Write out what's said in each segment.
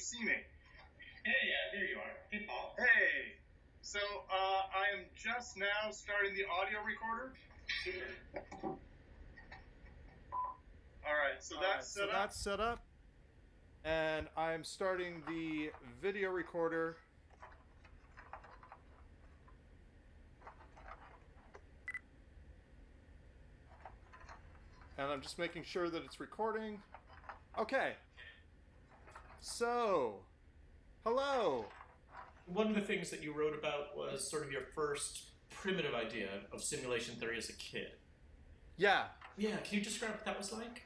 see me? Hey, there you are. Hey, Paul. Hey. So, I am just now starting the audio recorder. Super. All right, so that's set up. And I'm starting the video recorder. And I'm just making sure that it's recording. Okay. So, hello. One of the things that you wrote about was sort of your first primitive idea of simulation theory as a kid. Yeah. Yeah, can you describe what that was like?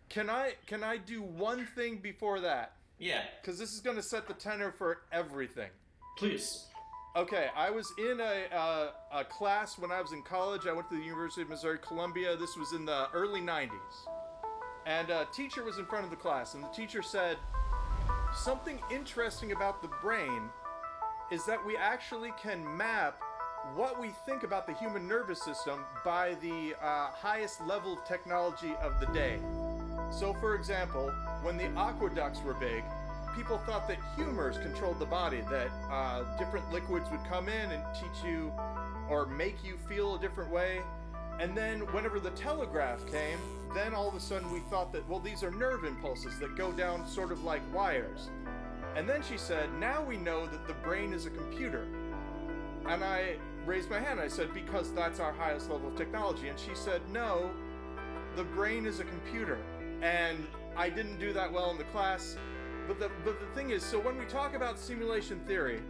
Can I do one thing before that? Yeah. Because this is going to set the tenor for everything. Please. Okay, I was in a class when I was in college. I went to the University of Missouri-Columbia. This was in the early 90s. And a teacher was in front of the class, and the teacher said, something interesting about the brain is that we actually can map what we think about the human nervous system by the highest level of technology of the day. So, for example, when the aqueducts were big, people thought that humors controlled the body, that different liquids would come in and teach you or make you feel a different way. And then whenever the telegraph came, then all of a sudden we thought that, well, these are nerve impulses that go down sort of like wires. And then she said, now we know that the brain is a computer. And I raised my hand. I said, because that's our highest level of technology. And she said, no, the brain is a computer. And I didn't do that well in the class. But the thing is, so when we talk about simulation theory,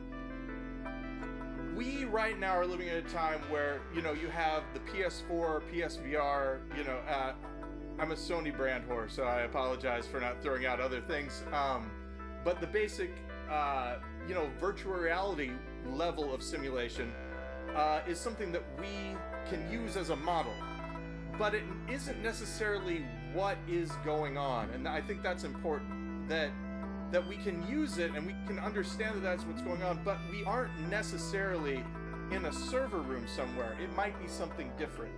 we right now are living at a time where, you know, you have the PS4, PSVR, you know, I'm a Sony brand whore, so I apologize for not throwing out other things. But the basic, you know, virtual reality level of simulation is something that we can use as a model. But it isn't necessarily what is going on. And I think that's important, that we can use it and we can understand that that's what's going on, but we aren't necessarily in a server room somewhere. It might be something different.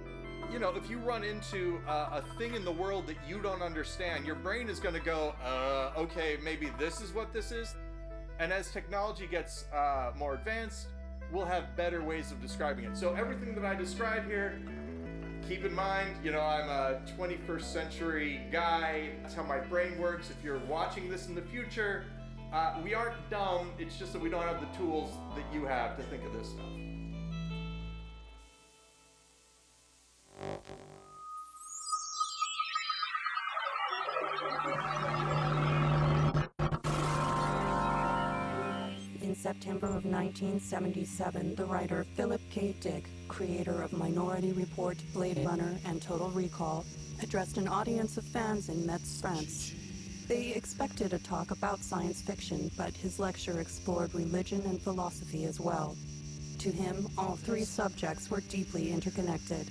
You know, if you run into a thing in the world that you don't understand, your brain is going to go, okay, maybe this is what this is. And as technology gets more advanced, we'll have better ways of describing it. So everything that I describe here, keep in mind, you know, I'm a 21st century guy. That's how my brain works. If you're watching this in the future, we aren't dumb. It's just that we don't have the tools that you have to think of this stuff. In September of 1977, the writer Philip K. Dick, creator of Minority Report, Blade Runner, and Total Recall, addressed an audience of fans in Metz, France. They expected a talk about science fiction, but his lecture explored religion and philosophy as well. To him, all three subjects were deeply interconnected.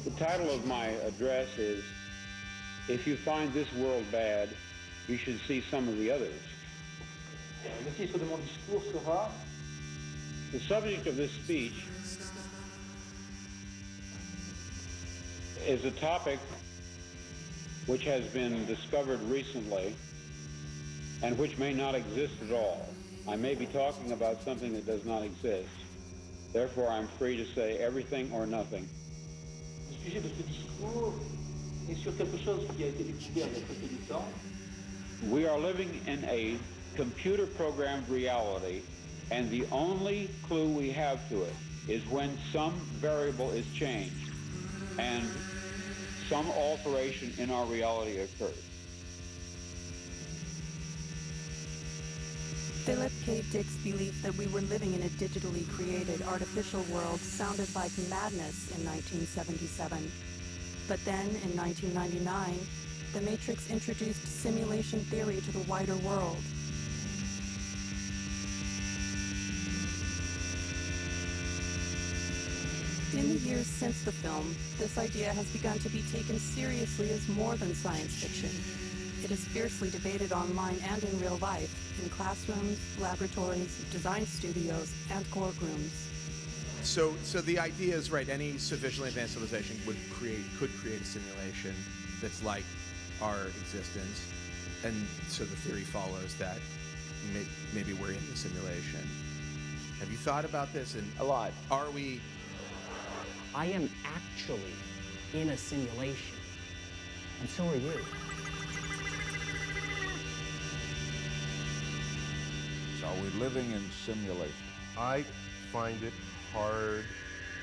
The title of my address is, If You Find This World Bad, You Should See Some of the Others. Le titre de mon discours sera The subject of this speech is a topic which has been discovered recently and which may not exist at all. I may be talking about something that does not exist. Therefore, I'm free to say everything or nothing. Le sujet de ce discours est sur quelque chose qui a été découvert il y a très peu de temps. We are living in a computer-programmed reality, and the only clue we have to it is when some variable is changed and some alteration in our reality occurs. Philip K. Dick's belief that we were living in a digitally created artificial world sounded like madness in 1977. But then, in 1999, The Matrix introduced simulation theory to the wider world. In the years since the film, this idea has begun to be taken seriously as more than science fiction. It is fiercely debated online and in real life, in classrooms, laboratories, design studios, and courtrooms. So the idea is, right, any sufficiently advanced civilization could create a simulation that's like our existence, and so the theory follows that maybe we're in the simulation. Have you thought about this? And A lot. are we? I am actually in a simulation, and so are you. So are we living in simulation? I find it hard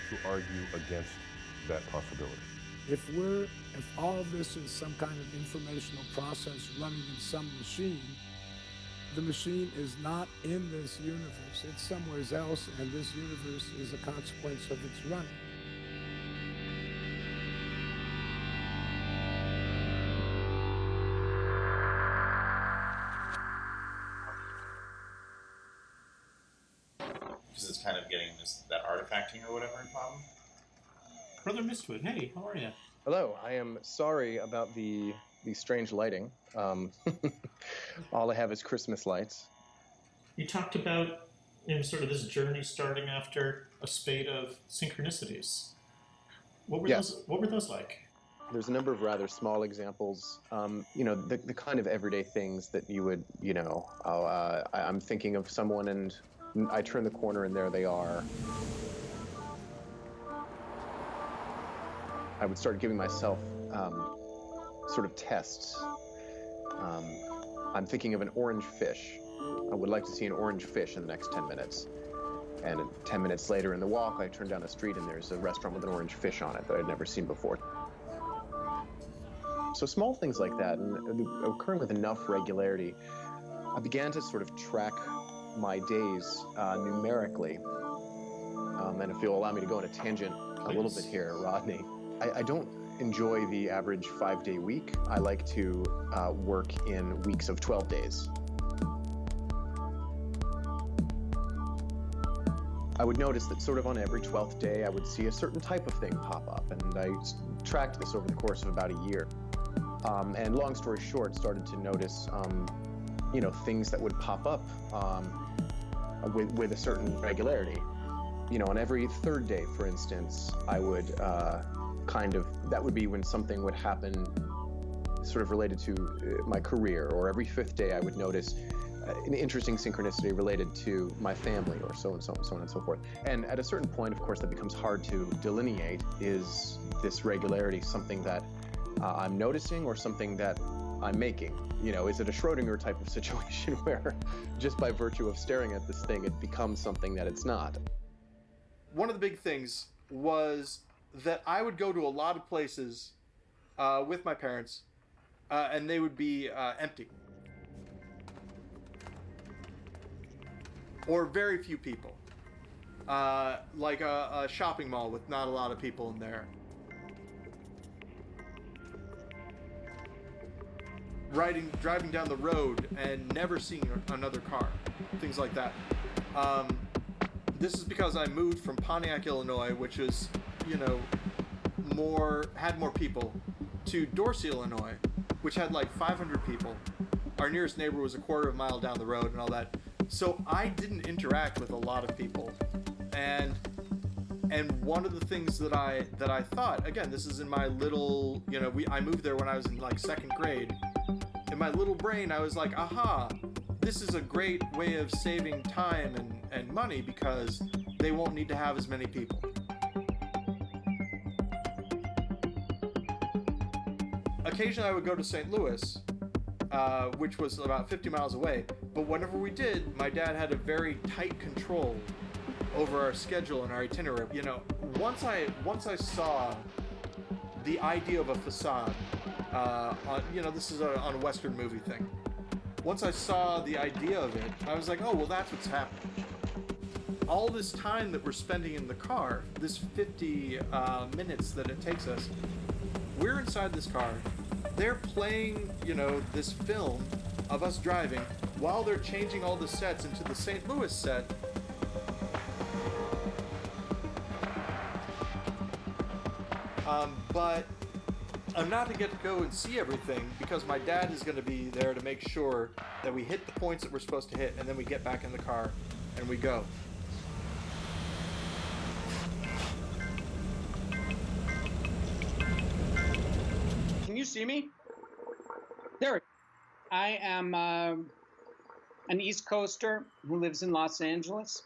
to argue against that possibility. If all of this is some kind of informational process running in some machine, the machine is not in this universe. It's somewhere else, and this universe is a consequence of its running. Because it's kind of getting that artifacting or whatever problem. Brother Mistwood, hey, how are you? Hello, I am sorry about the strange lighting. All I have is Christmas lights. You talked about sort of this journey starting after a spate of synchronicities. What were those like? There's a number of rather small examples. The kind of everyday things that you would, I'm thinking of someone and I turn the corner and there they are. I would start giving myself sort of tests. I'm thinking of an orange fish. I would like to see an orange fish in the next 10 minutes. And 10 minutes later in the walk, I turn down a street and there's a restaurant with an orange fish on it that I'd never seen before. So small things like that, and occurring with enough regularity, I began to sort of track my days numerically. And if you'll allow me to go on a tangent a little bit here, Rodney, I don't enjoy the average 5-day week. I like to work in weeks of 12 days. I would notice that sort of on every 12th day, I would see a certain type of thing pop up, and I tracked this over the course of about a year. And long story short, started to notice, things that would pop up with a certain regularity. On every third day, for instance, I would that would be when something would happen sort of related to my career, or every fifth day I would notice an interesting synchronicity related to my family, or so and so on and so forth. And at a certain point, of course, that becomes hard to delineate. Is this regularity something that I'm noticing or something that I'm making? Is it a Schrodinger type of situation where just by virtue of staring at this thing, it becomes something that it's not? One of the big things was that I would go to a lot of places with my parents, and they would be empty. Or very few people. Like a shopping mall with not a lot of people in there. Driving down the road and never seeing another car. Things like that. This is because I moved from Pontiac, Illinois, which is, had more people, to Dorsey, Illinois, which had like 500 people. Our nearest neighbor was a quarter of a mile down the road and all that. So I didn't interact with a lot of people. And one of the things that I thought, again, this is in my little, I moved there when I was in like second grade. In my little brain, I was like, aha, this is a great way of saving time and money because they won't need to have as many people. Occasionally I would go to St. Louis, which was about 50 miles away, but whenever we did, my dad had a very tight control over our schedule and our itinerary. Once I saw the idea of a facade, this is on a Western movie thing. Once I saw the idea of it, I was like, oh, well, that's what's happening. All this time that we're spending in the car, this 50 minutes that it takes us, we're inside this car. They're playing, this film of us driving while they're changing all the sets into the St. Louis set. But I'm not to get to go and see everything because my dad is going to be there to make sure that we hit the points that we're supposed to hit, and then we get back in the car and we go. see me? There. I am an East Coaster who lives in Los Angeles.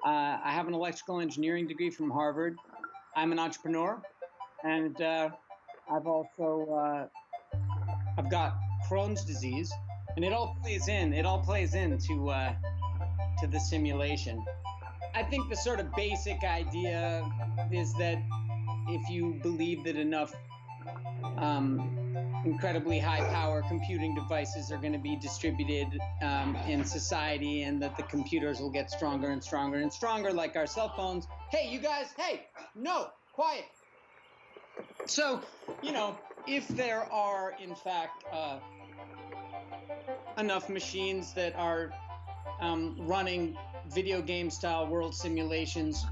I have an electrical engineering degree from Harvard. I'm an entrepreneur, and I've also I've got Crohn's disease, and it all plays into to the simulation. I think the sort of basic idea is that if you believe that enough incredibly high-power computing devices are going to be distributed in society, and that the computers will get stronger and stronger and stronger, like our cell phones. Hey, you guys! Hey, no, quiet. So, you know, if there are in fact enough machines that are running video game style world simulations,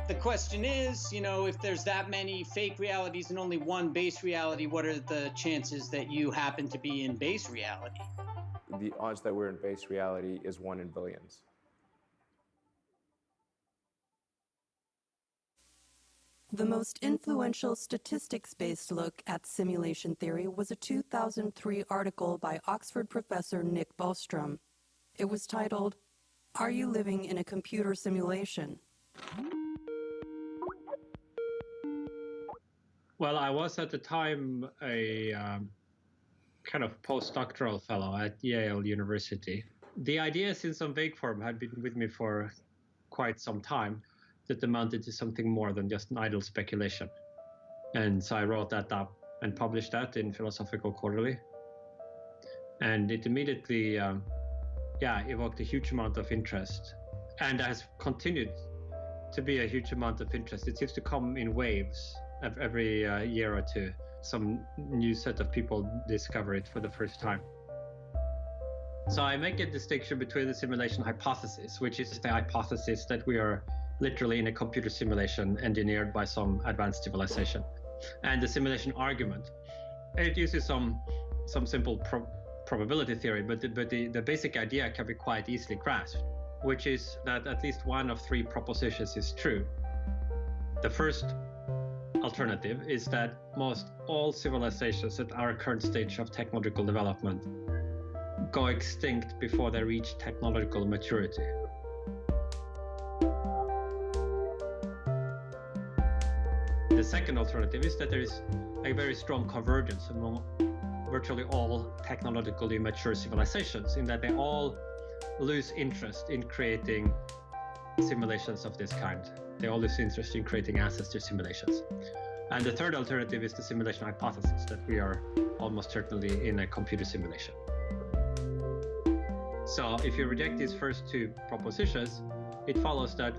the question is, you know, if there's that many fake realities and only one base reality, what are the chances that you happen to be in base reality? The odds that we're in base reality is 1 in billions. The most influential statistics-based look at simulation theory was a 2003 article by Oxford professor Nick Bostrom. It was titled, "Are You Living in a Computer Simulation?" Well, I was at the time a kind of postdoctoral fellow at Yale University. The ideas in some vague form had been with me for quite some time that amounted to something more than just an idle speculation. And so I wrote that up and published that in Philosophical Quarterly. And it immediately, evoked a huge amount of interest, and has continued to be a huge amount of interest. It seems to come in waves every year or two. Some new set of people discover it for the first time. So I make a distinction between the simulation hypothesis, which is the hypothesis that we are literally in a computer simulation engineered by some advanced civilization, and the simulation argument. It uses some simple probability theory, but the basic idea can be quite easily grasped, which is that at least one of 3 propositions is true. The first alternative is that most all civilizations at our current stage of technological development go extinct before they reach technological maturity. The second alternative is that there is a very strong convergence among virtually all technologically mature civilizations, in that they all lose interest in creating simulations of this kind. They all lose interest in creating access to simulations. And the third alternative is the simulation hypothesis, that we are almost certainly in a computer simulation. So if you reject these first 2 propositions, it follows that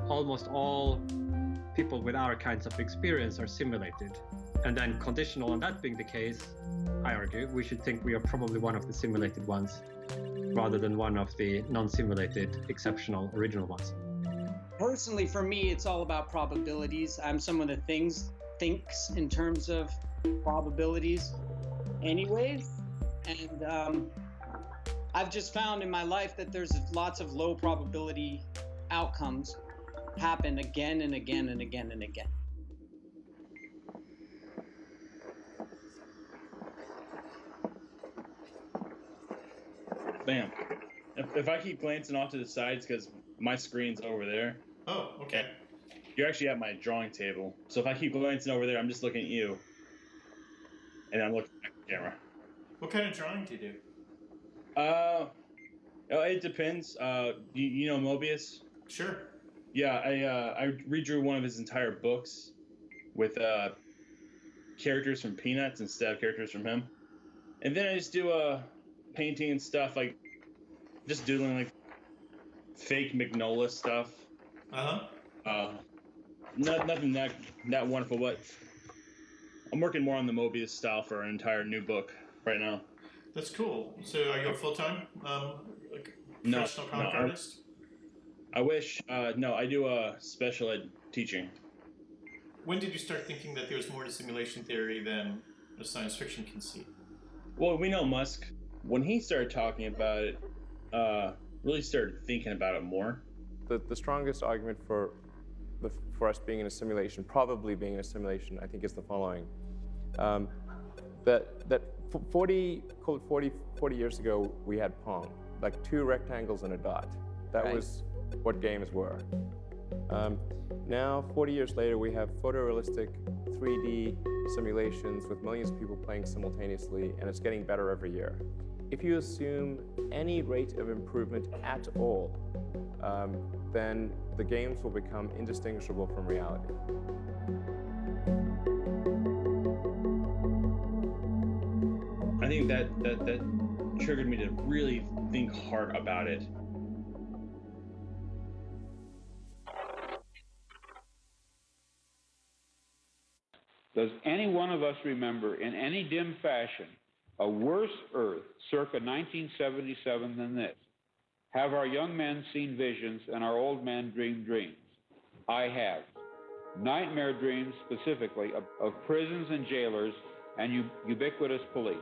almost all people with our kinds of experience are simulated. And then, conditional on that being the case, I argue, we should think we are probably one of the simulated ones, rather than one of the non-simulated, exceptional, original ones. Personally, for me, it's all about probabilities. I'm someone that thinks in terms of probabilities anyways. And I've just found in my life that there's lots of low probability outcomes happen again and again and again and again. Bam. If I keep glancing off to the sides, because my screen's over there. Oh, okay. You're actually at my drawing table. So if I keep glancing over there, I'm just looking at you. And I'm looking at the camera. What kind of drawing do you do? It depends. You know Mobius? Sure. Yeah, I redrew one of his entire books with characters from Peanuts instead of characters from him. And then I just do painting and stuff, like just doodling like fake Magnolia stuff. Nothing that wonderful, but I'm working more on the Mobius style for an entire new book right now. That's cool. So are you a full-time professional comic artist? I wish. No, I do special ed teaching. When did you start thinking that there was more to simulation theory than a science fiction conceit? Well, we know Musk. When he started talking about it, really started thinking about it more. The strongest argument for us being in a simulation, probably being in a simulation, I think is the following. that 40 years ago, we had Pong, like 2 rectangles and a dot. That was what games were. Now, 40 years later, we have photorealistic 3D simulations with millions of people playing simultaneously, and it's getting better every year. If you assume any rate of improvement at all, then the games will become indistinguishable from reality. I think that triggered me to really think hard about it. Does any one of us remember in any dim fashion a worse Earth circa 1977 than this? Have our young men seen visions and our old men dreamed dreams? I have. Nightmare dreams specifically of prisons and jailers and ubiquitous police.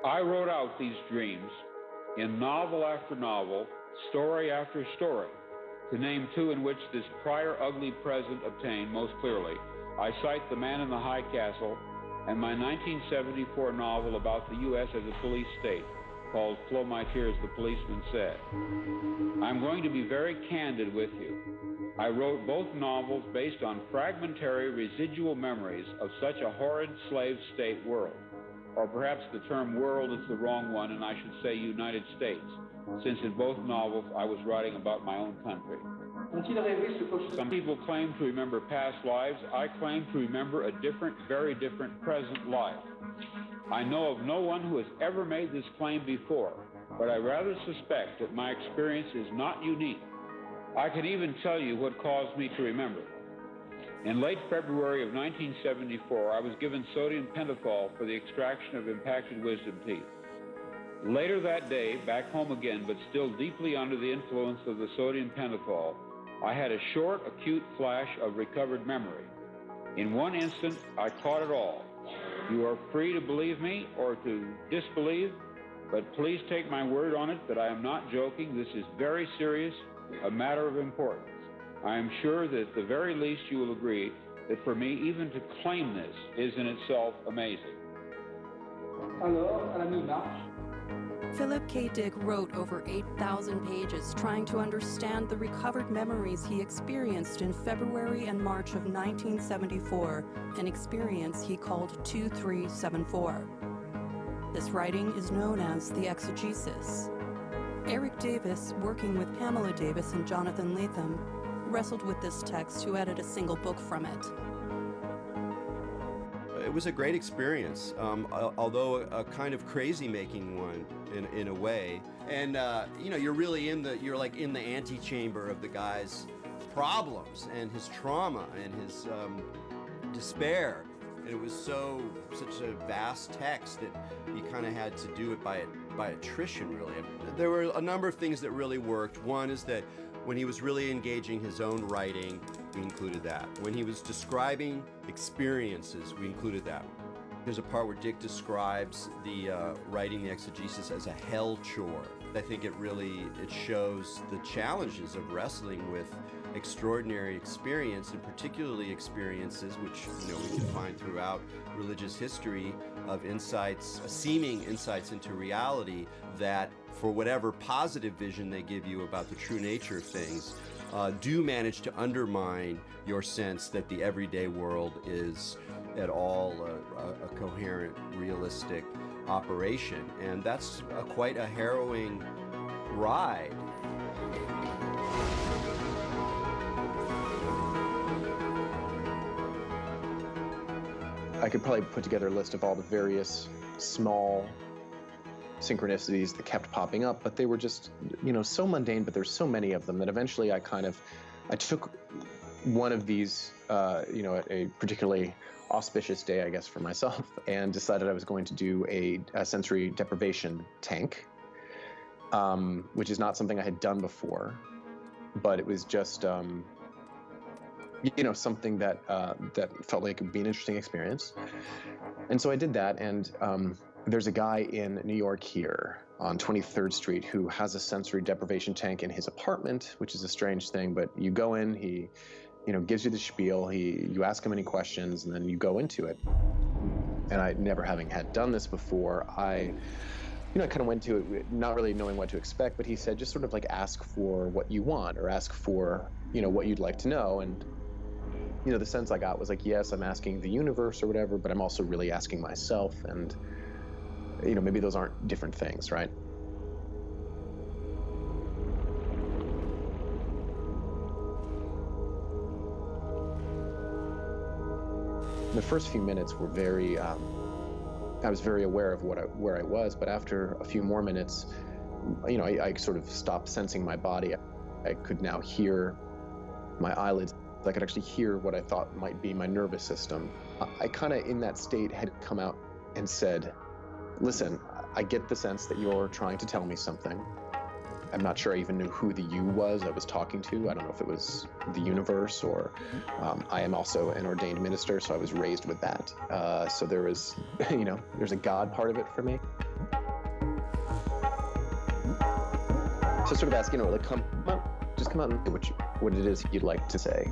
I wrote out these dreams in novel after novel, story after story. To name 2 in which this prior ugly present obtained most clearly, I cite The Man in the High Castle and my 1974 novel about the U.S. as a police state, called Flow My Tears, the Policeman Said. I'm going to be very candid with you. I wrote both novels based on fragmentary residual memories of such a horrid slave state world. Or perhaps the term world is the wrong one, and I should say United States, since in both novels I was writing about my own country. Some people claim to remember past lives. I claim to remember a different, very different present life. I know of no one who has ever made this claim before, but I rather suspect that my experience is not unique. I can even tell you what caused me to remember. In late February of 1974, I was given sodium pentothal for the extraction of impacted wisdom teeth. Later that day, back home again, but still deeply under the influence of the sodium pentothal, I had a short, acute flash of recovered memory. In one instant, I caught it all. You are free to believe me or to disbelieve, but please take my word on it that I am not joking. This is very serious, a matter of importance. I am sure that at the very least you will agree that for me, even to claim this is in itself amazing. Alors, à la mi-marche. Philip K. Dick wrote over 8,000 pages trying to understand the recovered memories he experienced in February and March of 1974, an experience he called 2374. This writing is known as the exegesis. Eric Davis, working with Pamela Davis and Jonathan Latham, wrestled with this text to edit a single book from it. It was a great experience, although a kind of crazy-making one in a way. And you know, you're really you're like in the antechamber of the guy's problems and his trauma and his despair. And it was such a vast text that you kind of had to do it by attrition, really. There were a number of things that really worked. One is that when he was really engaging his own writing, we included that. When he was describing experiences, we included that. There's a part where Dick describes the writing the exegesis as a hell chore. I think it shows the challenges of wrestling with extraordinary experience, and particularly experiences which we can find throughout religious history of insights, seeming insights into reality that, for whatever positive vision they give you about the true nature of things, do manage to undermine your sense that the everyday world is at all a coherent, realistic operation. And that's quite a harrowing ride. I could probably put together a list of all the various small synchronicities that kept popping up, but they were just, so mundane, but there's so many of them that eventually I took one of these, a particularly auspicious day, I guess, for myself, and decided I was going to do a sensory deprivation tank, which is not something I had done before, but it was just, something that felt like it would be an interesting experience. And so I did that, and there's a guy in New York here on 23rd Street who has a sensory deprivation tank in his apartment, which is a strange thing, but you go in, he gives you the spiel. You ask him any questions, and then you go into it. And I, never having had done this before, I kind of went to it not really knowing what to expect, but he said, just sort of like ask for what you want, or ask for, what you'd like to know. And, the sense I got was like, yes, I'm asking the universe or whatever, but I'm also really asking myself. And, maybe those aren't different things, right? The first few minutes were very, I was very aware of where I was, but after a few more minutes, I sort of stopped sensing my body. I could now hear my eyelids. I could actually hear what I thought might be my nervous system. I kind of, in that state, had come out and said, listen, I get the sense that you're trying to tell me something. I'm not sure I even knew who the you was I was talking to. I don't know if it was the universe or I am also an ordained minister, so I was raised with that. So there was, there's a God part of it for me. So sort of ask, like, come out and say what it is you'd like to say.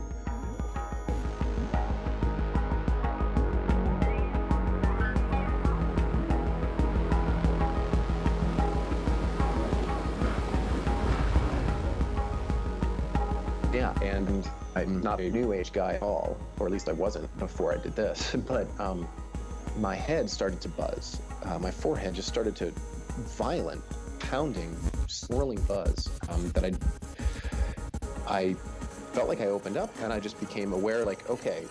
Yeah, and I'm not a new age guy at all, or at least I wasn't before I did this, but my head started to buzz. My forehead just started to violent, pounding, swirling buzz that I felt like I opened up, and I just became aware, like, okay,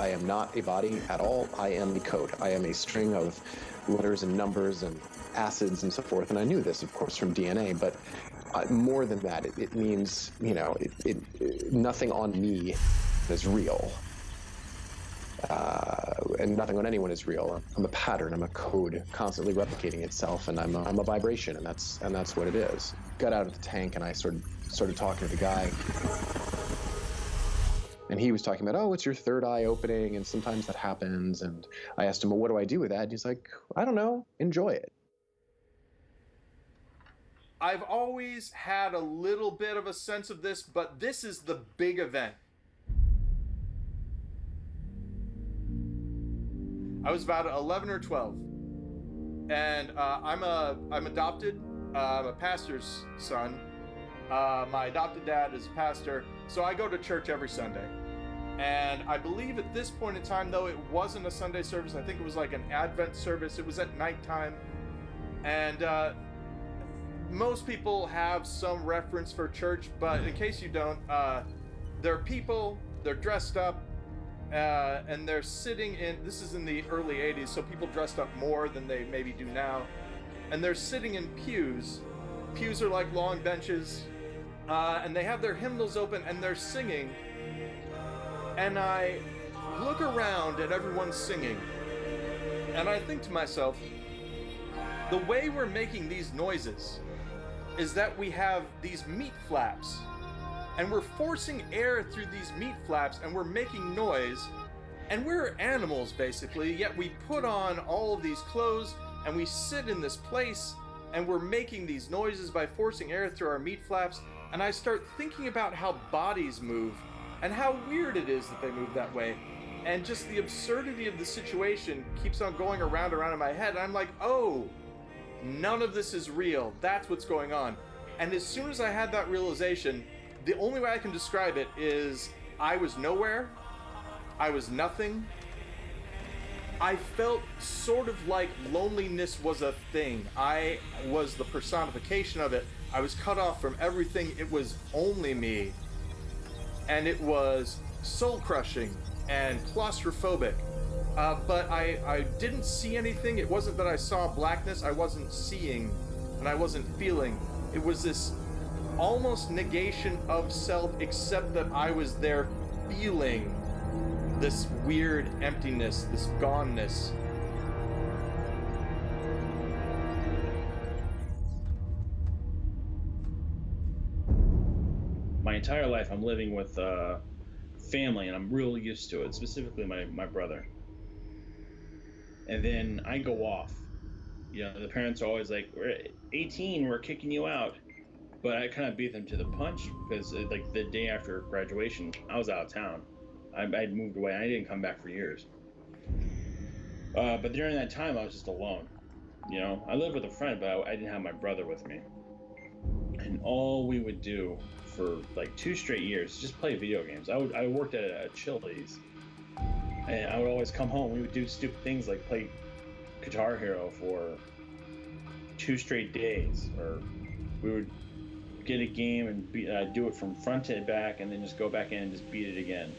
I am not a body at all. I am a code. I am a string of letters and numbers and acids and so forth. And I knew this, of course, from DNA, but more than that, it means, nothing on me is real. And nothing on anyone is real. I'm a pattern. I'm a code constantly replicating itself, and I'm a vibration, and that's what it is. Got out of the tank, and I started talking to the guy. And he was talking about, oh, it's your third eye opening, and sometimes that happens. And I asked him, well, what do I do with that? And he's like, I don't know, enjoy it. I've always had a little bit of a sense of this, but this is the big event. I was about 11 or 12, and I'm adopted. I'm a pastor's son. My adopted dad is a pastor, so I go to church every Sunday. And I believe at this point in time, though, it wasn't a Sunday service. I think it was like an Advent service. It was at nighttime, and most people have some reference for church, but in case you don't, there are people, they're dressed up, and they're sitting in, this is in the early 80s, so people dressed up more than they maybe do now, and they're sitting in pews. Pews are like long benches, and they have their hymnals open, and they're singing, and I look around at everyone singing, and I think to myself, the way we're making these noises is that we have these meat flaps, and we're forcing air through these meat flaps, and we're making noise, and we're animals basically, yet we put on all of these clothes, and we sit in this place, and we're making these noises by forcing air through our meat flaps. And I start thinking about how bodies move, and how weird it is that they move that way, and just the absurdity of the situation keeps on going around in my head, and I'm like, oh, none of this is real. That's what's going on. And as soon as I had that realization, the only way I can describe it is I was nowhere. I was nothing. I felt sort of like loneliness was a thing. I was the personification of it. I was cut off from everything. It was only me. And it was soul-crushing and claustrophobic. But I didn't see anything. It wasn't that I saw blackness. I wasn't seeing, and I wasn't feeling. It was this almost negation of self, except that I was there feeling this weird emptiness, this goneness. My entire life I'm living with family, and I'm real used to it, specifically my brother. And then I go off. The parents are always like, we're 18, we're kicking you out. but I kind of beat them to the punch because like the day after graduation, I was out of town. I'd moved away. I didn't come back for years. But during that time, I was just alone. You know, I lived with a friend, but I didn't have my brother with me. And all we would do for like 2 straight years is just play video games. I worked at a Chili's, and I would always come home. We would do stupid things like play Guitar Hero for 2 straight days, or we would get a game and do it from front to back, and then just go back in and just beat it again.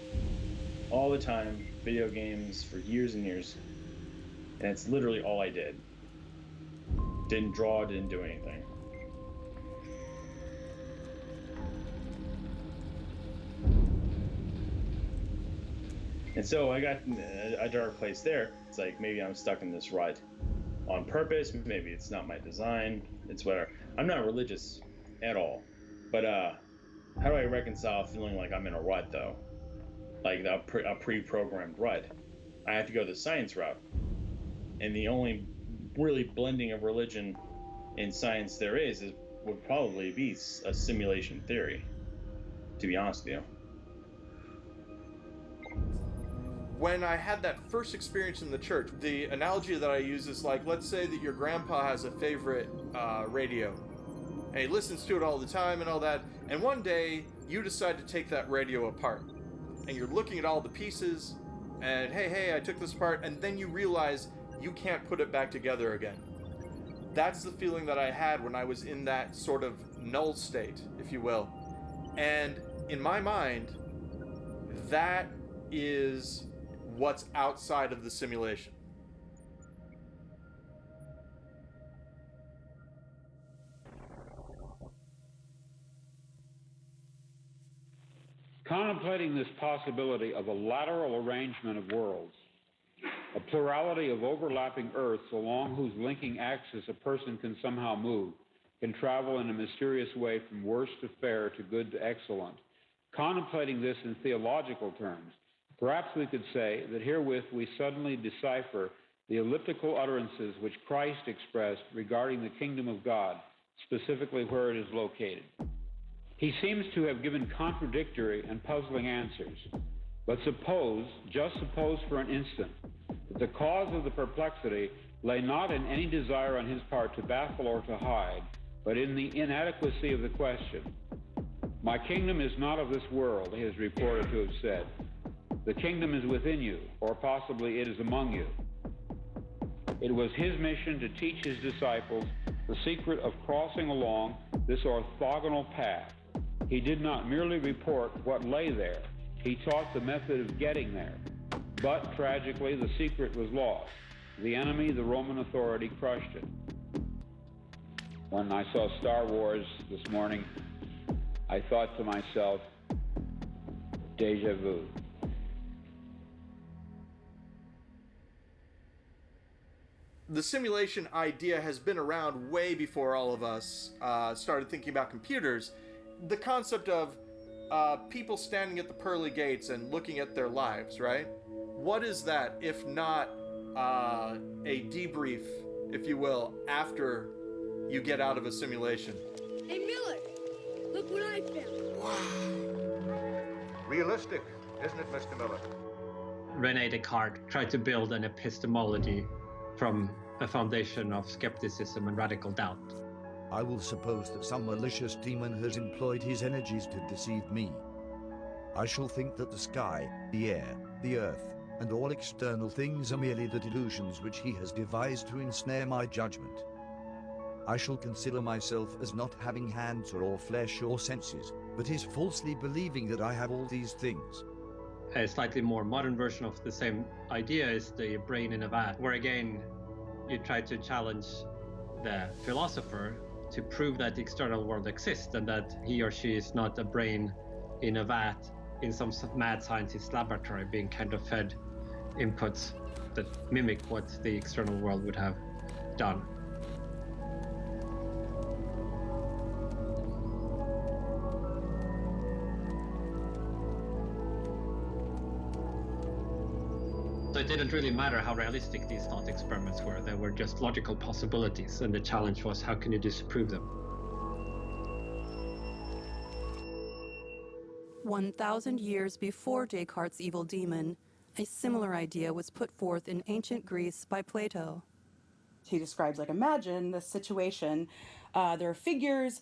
All the time, video games for years and years, and it's literally all I did. Didn't draw, didn't do anything. And so I got a dark place there. It's like, maybe I'm stuck in this rut on purpose. Maybe it's not my design. It's whatever. I'm not religious at all. But how do I reconcile feeling like I'm in a rut, though? Like a pre-programmed rut. I have to go the science route. And the only really blending of religion and science there would probably be a simulation theory, to be honest with you. When I had that first experience in the church, the analogy that I use is like, let's say that your grandpa has a favorite radio, and he listens to it all the time and all that, and one day you decide to take that radio apart, and you're looking at all the pieces, and hey, I took this apart, and then you realize you can't put it back together again. That's the feeling that I had when I was in that sort of null state, if you will. And in my mind, that is what's outside of the simulation. Contemplating this possibility of a lateral arrangement of worlds, a plurality of overlapping Earths along whose linking axis a person can somehow move, can travel in a mysterious way from worse to fair to good to excellent. Contemplating this in theological terms, perhaps we could say that herewith we suddenly decipher the elliptical utterances which Christ expressed regarding the kingdom of God, specifically where it is located. He seems to have given contradictory and puzzling answers. But suppose, just suppose for an instant, that the cause of the perplexity lay not in any desire on his part to baffle or to hide, but in the inadequacy of the question. My kingdom is not of this world, he is reported to have said. The kingdom is within you, or possibly it is among you. It was his mission to teach his disciples the secret of crossing along this orthogonal path. He did not merely report what lay there, he taught the method of getting there. But tragically, the secret was lost. The enemy, the Roman authority, crushed it. When I saw Star Wars this morning, I thought to myself, deja vu. The simulation idea has been around way before all of us started thinking about computers. The concept of people standing at the pearly gates and looking at their lives, right? What is that if not a debrief, if you will, after you get out of a simulation? Hey, Miller, look what I found. Wow. Realistic, isn't it, Mr. Miller? René Descartes tried to build an epistemology from a foundation of skepticism and radical doubt. I will suppose that some malicious demon has employed his energies to deceive me. I shall think that the sky, the air, the earth, and all external things are merely the delusions which he has devised to ensnare my judgment. I shall consider myself as not having hands or flesh or senses, but is falsely believing that I have all these things. A slightly more modern version of the same idea is the brain in a vat, where again, you try to challenge the philosopher to prove that the external world exists and that he or she is not a brain in a vat in some mad scientist laboratory being kind of fed inputs that mimic what the external world would have done. So it didn't really matter how realistic these thought experiments were. They were just logical possibilities, and the challenge was how can you disprove them? 1,000 years before Descartes' evil demon, a similar idea was put forth in ancient Greece by Plato. He describes, like, imagine this situation. There are figures,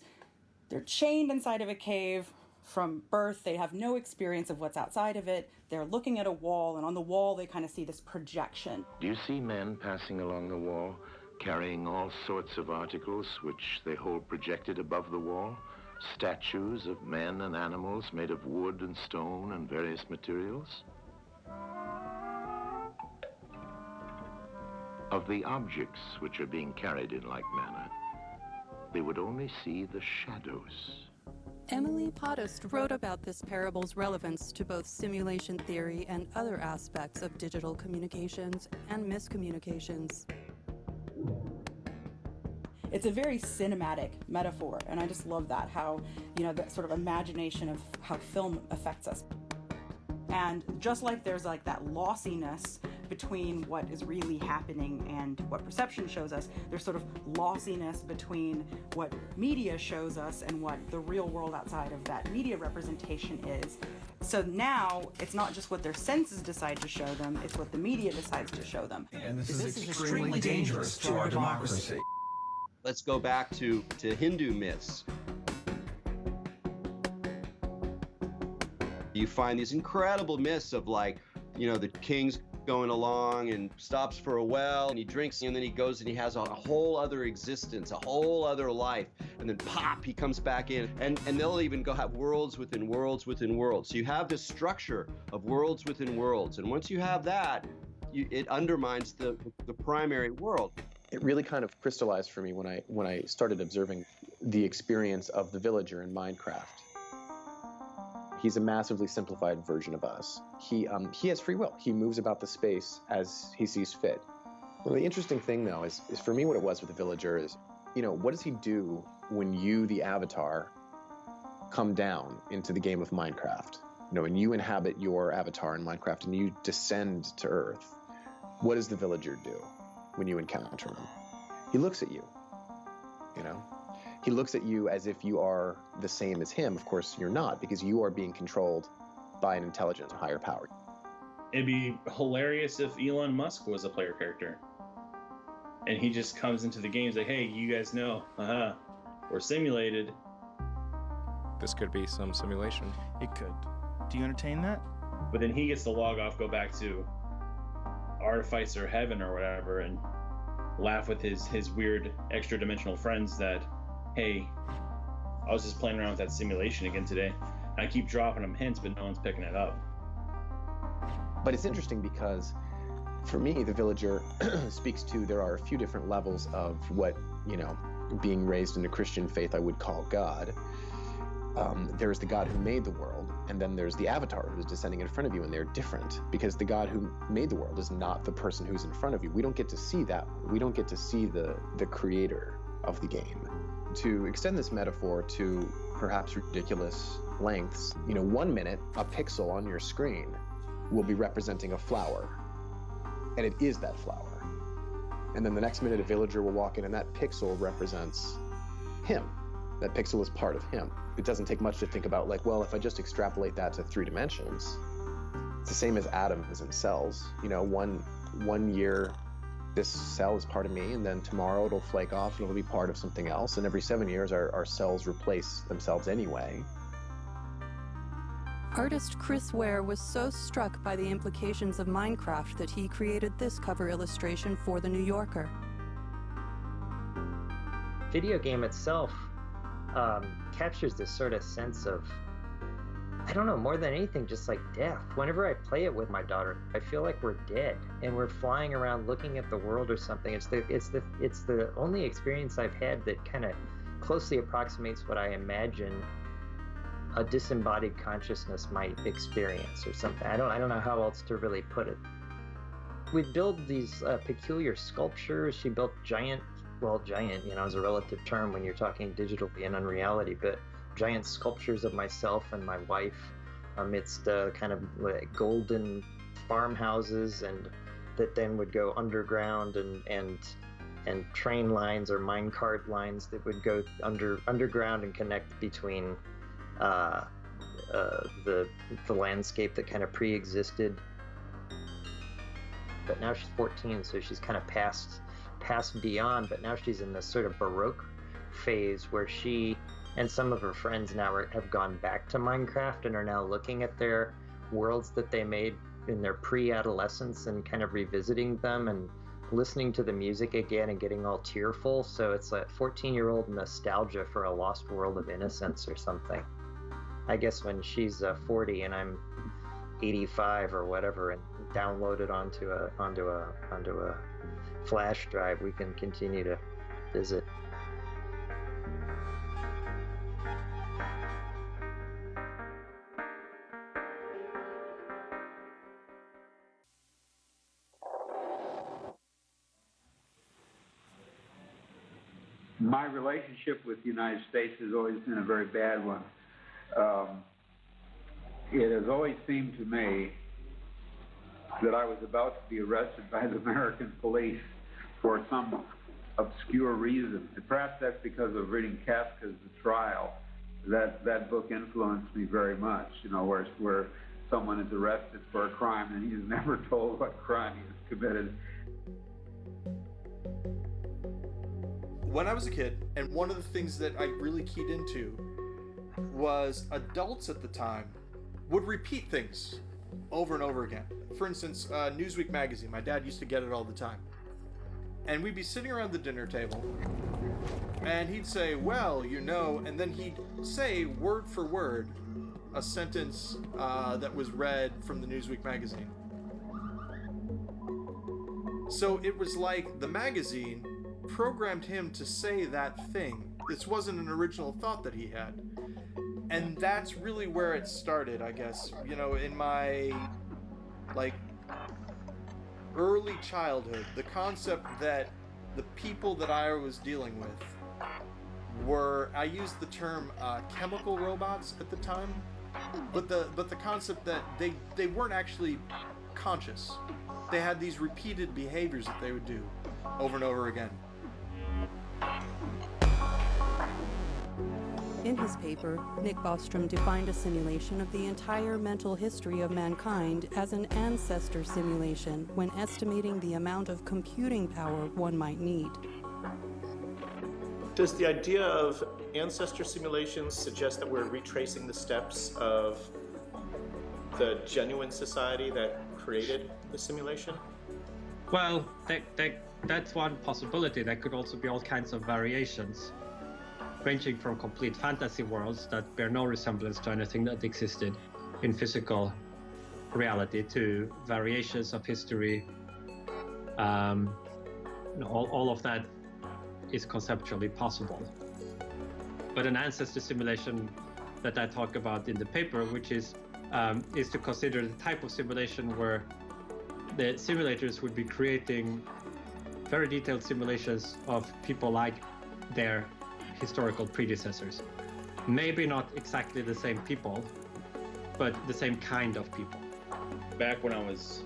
they're chained inside of a cave from birth. They have no experience of what's outside of it. They're looking at a wall, and on the wall they kind of see this projection. Do you see men passing along the wall, carrying all sorts of articles which they hold projected above the wall? Statues of men and animals made of wood and stone and various materials? Of the objects which are being carried in like manner, they would only see the shadows. Emily Pottist wrote about this parable's relevance to both simulation theory and other aspects of digital communications and miscommunications. It's a very cinematic metaphor, and I just love that, how, you know, that sort of imagination of how film affects us. And just like there's like that lossiness between what is really happening and what perception shows us, there's sort of lossiness between what media shows us and what the real world outside of that media representation is. So now it's not just what their senses decide to show them, it's what the media decides to show them. And this is extremely dangerous to our democracy. Let's go back to Hindu myths. You find these incredible myths of, like, you know, the king's going along and stops for a well and he drinks, and then he goes and he has a whole other existence, a whole other life, and then pop, he comes back in, and they'll even go have worlds within worlds within worlds. So you have this structure of worlds within worlds, and once you have that, it undermines the primary world. It really kind of crystallized for me when I started observing the experience of the villager in Minecraft. He's a massively simplified version of us. He has free will. He moves about the space as he sees fit. Well, the interesting thing, though, is for me what it was with the villager is, you know, what does he do when you, the avatar, come down into the game of Minecraft? You know, when you inhabit your avatar in Minecraft and you descend to Earth, what does the villager do when you encounter him? He looks at you, you know? He looks at you as if you are the same as him. Of course, you're not, because you are being controlled by an intelligent higher power. It'd be hilarious if Elon Musk was a player character. And he just comes into the game like, hey, you guys know, we're simulated. This could be some simulation. It could. Do you entertain that? But then he gets to log off, go back to Artificer Heaven or whatever, and laugh with his weird extra dimensional friends that, hey, I was just playing around with that simulation again today. And I keep dropping them hints, but no one's picking it up. But it's interesting because, for me, the villager speaks to, there are a few different levels of what, you know, being raised in a Christian faith I would call God. There's the God who made the world, and then there's the avatar who's descending in front of you, and they're different because the God who made the world is not the person who's in front of you. We don't get to see that. We don't get to see the creator of the game. To extend this metaphor to perhaps ridiculous lengths, you know, 1 minute, a pixel on your screen will be representing a flower, and it is that flower. And then the next minute, a villager will walk in, and that pixel represents him. That pixel is part of him. It doesn't take much to think about, like, well, if I just extrapolate that to 3 dimensions, it's the same as atoms and cells. You know, one year, this cell is part of me, and then tomorrow it'll flake off and it'll be part of something else. And every 7 years, our cells replace themselves anyway. Artist Chris Ware was so struck by the implications of Minecraft that he created this cover illustration for The New Yorker. Video game itself captures this sort of sense of, I don't know, more than anything, just like death. Whenever I play it with my daughter, I feel like we're dead and we're flying around looking at the world or something. It's the only experience I've had that kind of closely approximates what I imagine a disembodied consciousness might experience or something. I don't know how else to really put it. We build these peculiar sculptures. She built giant, you know, is a relative term when you're talking digitally and unreality, but giant sculptures of myself and my wife amidst kind of like golden farmhouses, and that then would go underground, and train lines or minecart lines that would go underground and connect between the landscape that kind of pre-existed. But now she's 14, so she's kind of passed beyond. But now she's in this sort of Baroque phase where she and some of her friends now have gone back to Minecraft and are now looking at their worlds that they made in their pre-adolescence and kind of revisiting them and listening to the music again and getting all tearful. So it's like 14-year-old nostalgia for a lost world of innocence or something. I guess when she's 40 and I'm 85 or whatever and download it onto a flash drive, we can continue to visit. My relationship with the United States has always been a very bad one. It has always seemed to me that I was about to be arrested by the American police for some obscure reason. And perhaps that's because of reading Kafka's The Trial. That book influenced me very much, you know, where someone is arrested for a crime and he's never told what crime he has committed. When I was a kid, and one of the things that I really keyed into was adults at the time would repeat things over and over again. For instance, Newsweek magazine, my dad used to get it all the time. And we'd be sitting around the dinner table, and he'd say, well, you know, and then he'd say word for word a sentence that was read from the Newsweek magazine. So it was like the magazine programmed him to say that thing. This wasn't an original thought that he had. And that's really where it started, I guess. You know, in my, like, early childhood, the concept that the people that I was dealing with were, I used the term chemical robots at the time, but the concept that they weren't actually conscious. They had these repeated behaviors that they would do over and over again. In his paper, Nick Bostrom defined a simulation of the entire mental history of mankind as an ancestor simulation when estimating the amount of computing power one might need. Does the idea of ancestor simulations suggest that we're retracing the steps of the genuine society that created the simulation? Well, that's one possibility. There could also be all kinds of variations, ranging from complete fantasy worlds that bear no resemblance to anything that existed in physical reality to variations of history. All of that is conceptually possible. But an ancestor simulation that I talk about in the paper, which is to consider the type of simulation where the simulators would be creating very detailed simulations of people like their historical predecessors. Maybe not exactly the same people, but the same kind of people. Back when I was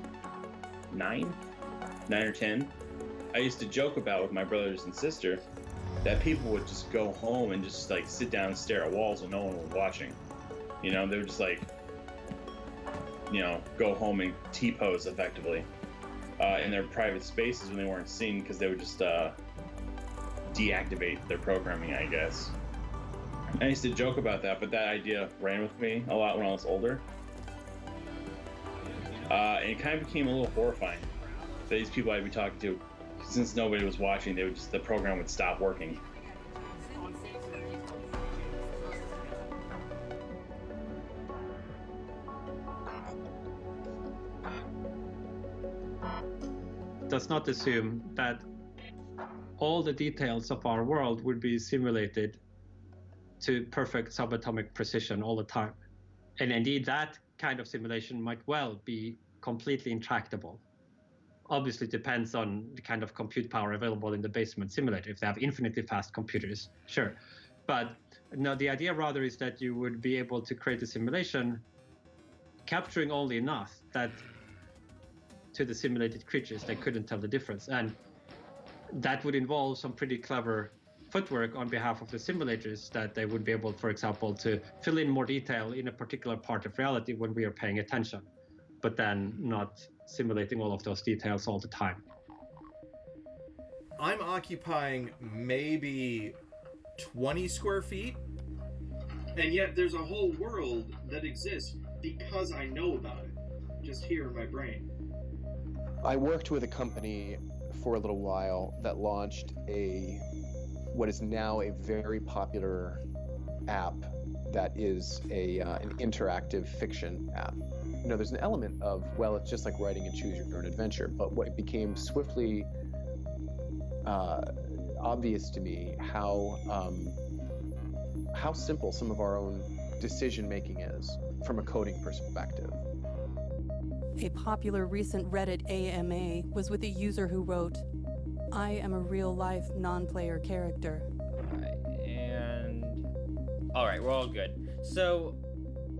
9 or 10, I used to joke about with my brothers and sister that people would just go home and just like sit down and stare at walls and no one was watching. You know, they would just like, you know, go home and T-pose effectively in their private spaces when they weren't seen because they would just deactivate their programming, I guess. I used to joke about that, but that idea ran with me a lot when I was older. And it kind of became a little horrifying that these people I'd be talking to, since nobody was watching, the program would stop working. Does not assume that all the details of our world would be simulated to perfect subatomic precision all the time. And indeed, that kind of simulation might well be completely intractable. Obviously, it depends on the kind of compute power available in the basement simulator. If they have infinitely fast computers, sure. But no, the idea rather is that you would be able to create a simulation capturing only enough that to the simulated creatures they couldn't tell the difference. And that would involve some pretty clever footwork on behalf of the simulators that they would be able, for example, to fill in more detail in a particular part of reality when we are paying attention, but then not simulating all of those details all the time. I'm occupying maybe 20 square feet, and yet there's a whole world that exists because I know about it, just here in my brain. I worked with a company for a little while that launched what is now a very popular app that is an interactive fiction app. You know, there's an element of, well, it's just like writing a choose your own adventure, but what became swiftly obvious to me how simple some of our own decision making is from a coding perspective. A popular recent Reddit AMA was with a user who wrote, "I am a real-life non-player character." All right, we're all good. So,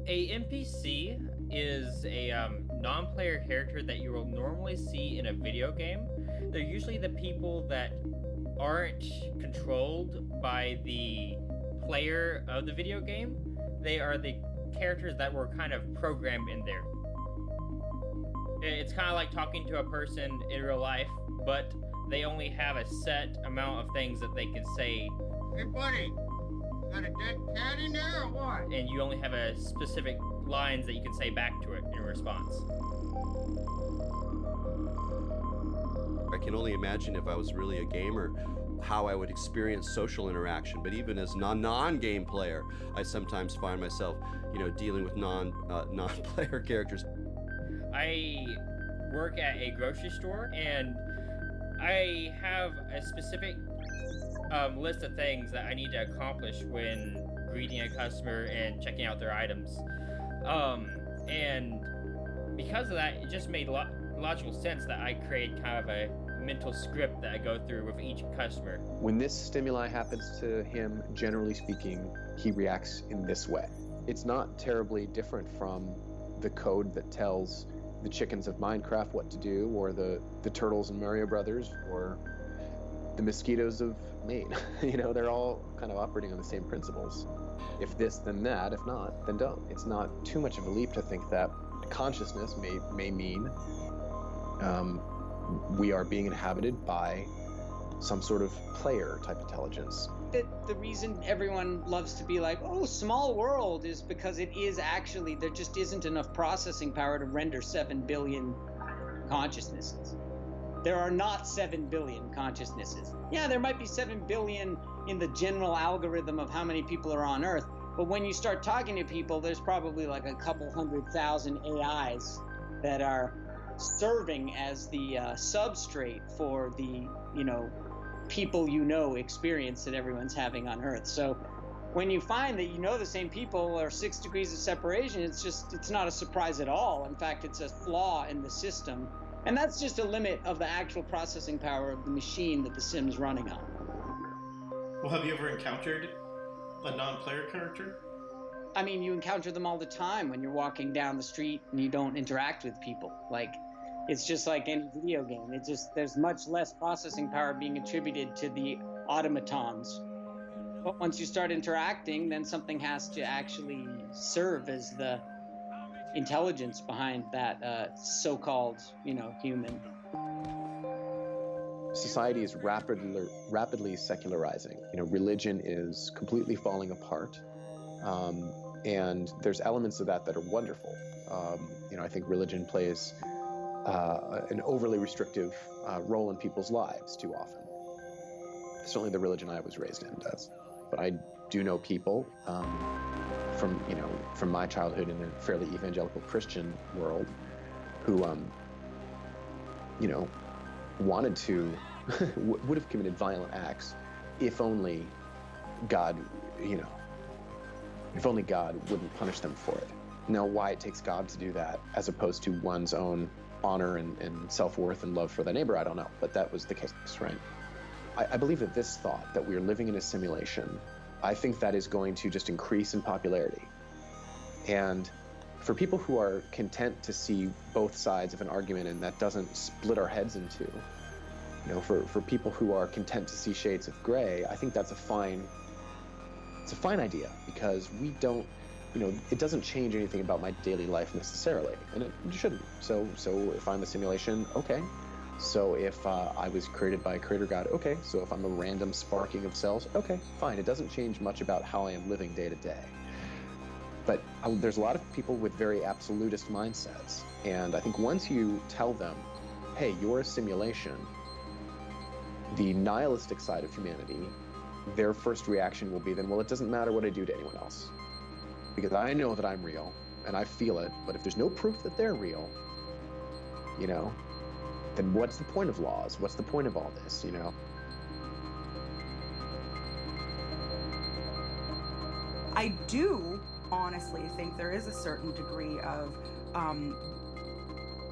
a NPC is a non-player character that you will normally see in a video game. They're usually the people that aren't controlled by the player of the video game. They are the characters that were kind of programmed in there. It's kind of like talking to a person in real life, but they only have a set amount of things that they can say. Hey, buddy, got a dead cat in there or what? And you only have a specific lines that you can say back to it in response. I can only imagine if I was really a gamer how I would experience social interaction. But even as a non-game player, I sometimes find myself, dealing with non-player characters. I work at a grocery store, and I have a specific list of things that I need to accomplish when greeting a customer and checking out their items. And because of that, it just made logical sense that I create kind of a mental script that I go through with each customer. When this stimuli happens to him, generally speaking, he reacts in this way. It's not terribly different from the code that tells the chickens of Minecraft what to do, or the turtles in Mario Brothers, or the mosquitoes of Maine. They're all kind of operating on the same principles. If this, then that. If not, then don't. It's not too much of a leap to think that consciousness may mean we are being inhabited by some sort of player type intelligence. The reason everyone loves to be like, oh, small world, is because it is actually, there just isn't enough processing power to render 7 billion consciousnesses. There are not 7 billion consciousnesses. Yeah, there might be 7 billion in the general algorithm of how many people are on Earth, but when you start talking to people, there's probably like a couple 100,000 AIs that are serving as the substrate for the, people experience that everyone's having on Earth. So when you find that the same people are 6 degrees of separation, it's not a surprise at all. In fact, it's a flaw in the system. And that's just a limit of the actual processing power of the machine that the sim's running on. Well, have you ever encountered a non-player character? I mean, you encounter them all the time when you're walking down the street and you don't interact with people. It's just like any video game. There's much less processing power being attributed to the automatons. But once you start interacting, then something has to actually serve as the intelligence behind that so-called, human. Society is rapidly secularizing. Religion is completely falling apart. And there's elements of that are wonderful. I think religion plays an overly restrictive role in people's lives too often. Certainly the religion I was raised in does. But I do know people from my childhood in a fairly evangelical Christian world who, wanted to, would have committed violent acts if only God, if only God wouldn't punish them for it. Now, why it takes God to do that as opposed to one's own honor and self-worth and love for the neighbor, I don't know, but that was the case, right? I believe that this thought, that we're living in a simulation, I think that is going to just increase in popularity. And for people who are content to see both sides of an argument and that doesn't split our heads in two, You know, for people who are content to see shades of gray, I think that's a fine idea, because we don't, you know, it doesn't change anything about my daily life necessarily, and it shouldn't. So if I'm a simulation, okay. So if I was created by a creator god, okay. So if I'm a random sparking of cells, okay, fine. It doesn't change much about how I am living day to day. But there's a lot of people with very absolutist mindsets, and I think once you tell them, hey, you're a simulation, the nihilistic side of humanity, their first reaction will be then, well, it doesn't matter what I do to anyone else, because I know that I'm real and I feel it, but if there's no proof that they're real, you know, then what's the point of laws? What's the point of all this, you know? I do honestly think there is a certain degree of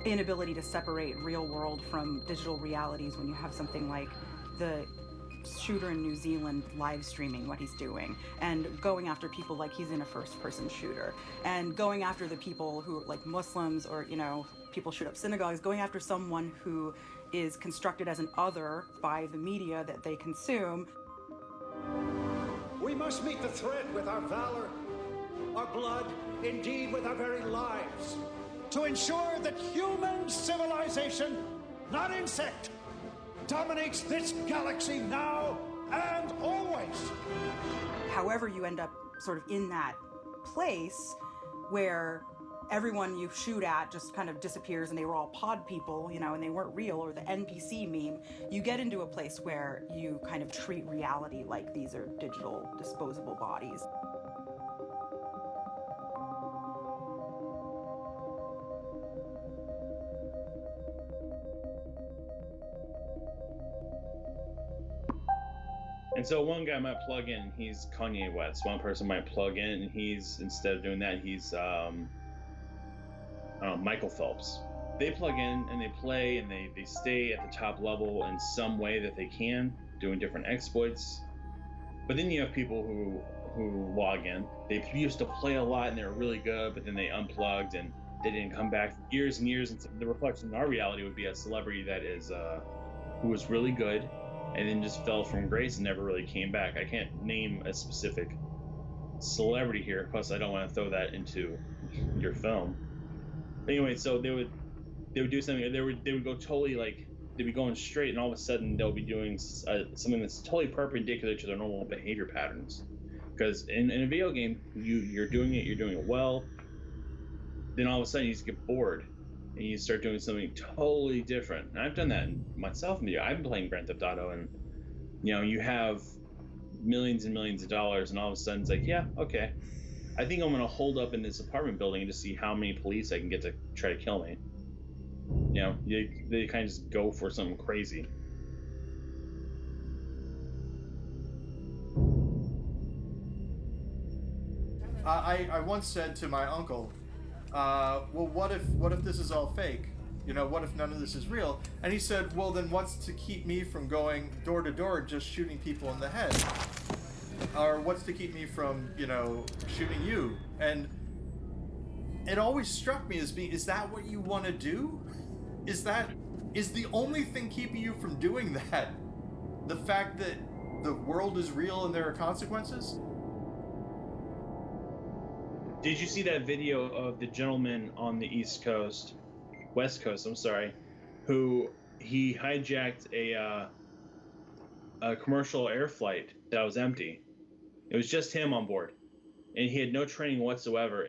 inability to separate real world from digital realities when you have something like the shooter in New Zealand live streaming what he's doing and going after people like he's in a first-person shooter, and going after the people who like Muslims, or, you know, people shoot up synagogues, going after someone who is constructed as an other by the media that they consume. We must meet the threat with our valor, our blood, indeed with our very lives, to ensure that human civilization, not insect, dominates this galaxy now and always. However, you end up sort of in that place where everyone you shoot at just kind of disappears and they were all pod people, you know, and they weren't real, or the NPC meme, you get into a place where you kind of treat reality like these are digital disposable bodies. And so one guy might plug in, he's Kanye West. One person might plug in, and he's, instead of doing that, he's I don't know, Michael Phelps. They plug in and they play and they stay at the top level in some way that they can, doing different exploits. But then you have people who log in. They used to play a lot and they were really good, but then they unplugged and they didn't come back for years and years. And the reflection in our reality would be a celebrity that is who was really good and then just fell from grace and never really came back. I can't name a specific celebrity here, plus I don't want to throw that into your film. But anyway, so they would do something. They would go totally, like, they'd be going straight, and all of a sudden they'll be doing something that's totally perpendicular to their normal behavior patterns. Because in a video game, you're doing it well. Then all of a sudden you just get bored and you start doing something totally different. And I've done that myself in video. I've been playing Grand Theft Auto, and you know, you have millions and millions of dollars, and all of a sudden it's like, yeah, okay, I think I'm gonna hold up in this apartment building to see how many police I can get to try to kill me. You know, they kind of just go for something crazy. I once said to my uncle, well, what if this is all fake? You know, what if none of this is real? And he said, well, then what's to keep me from going door to door just shooting people in the head? Or what's to keep me from, you know, shooting you? And it always struck me as being, is that what you want to do? Is the only thing keeping you from doing that the fact that the world is real and there are consequences? Did you see that video of the gentleman on the West Coast, I'm sorry, who he hijacked a commercial air flight that was empty? It was just him on board, and he had no training whatsoever.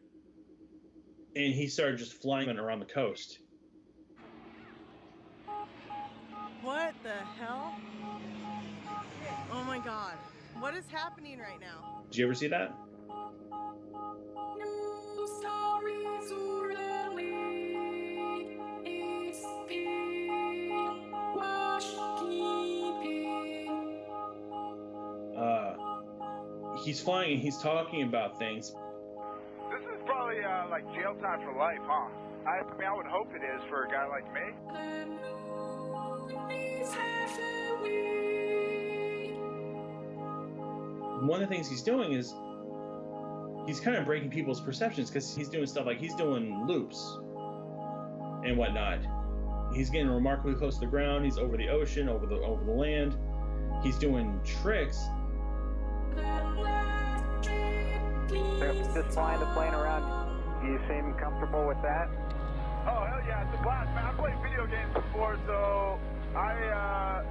And he started just flying around the coast. What the hell? Oh my god. What is happening right now? Did you ever see that? He's flying and he's talking about things. This is probably like jail time for life, huh? I mean, I would hope it is for a guy like me. One of the things he's doing is he's kind of breaking people's perceptions, because he's doing stuff like he's doing loops and whatnot. He's getting remarkably close to the ground. He's over the ocean, over the land. He's doing tricks. Just flying the plane around. You seem comfortable with that? Oh, hell yeah, it's a blast, man. I played video games before, so I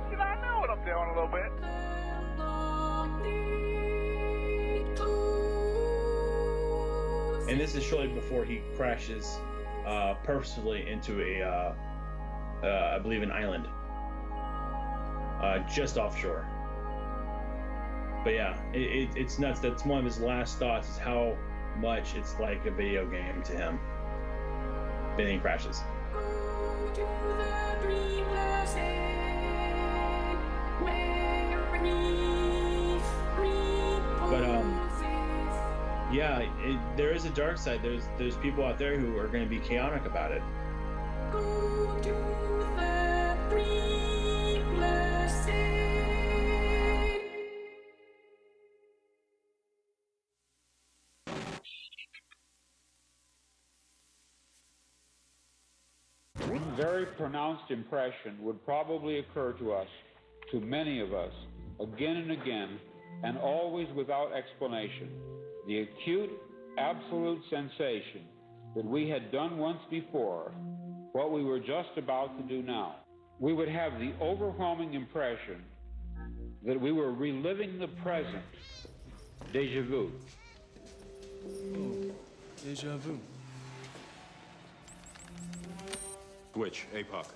know what I'm doing a little bit. And this is shortly before he crashes purposefully into I believe an island, just offshore. But yeah, it's nuts. That's one of his last thoughts, is how much it's like a video game to him. Then he crashes. But yeah, there is a dark side. There's people out there who are going to be chaotic about it. One very pronounced impression would probably occur to us, to many of us, again and again, and always without explanation. The acute, absolute sensation that we had done once before what we were just about to do now. We would have the overwhelming impression that we were reliving the present. Deja vu. Oh, deja vu. Which? APOC.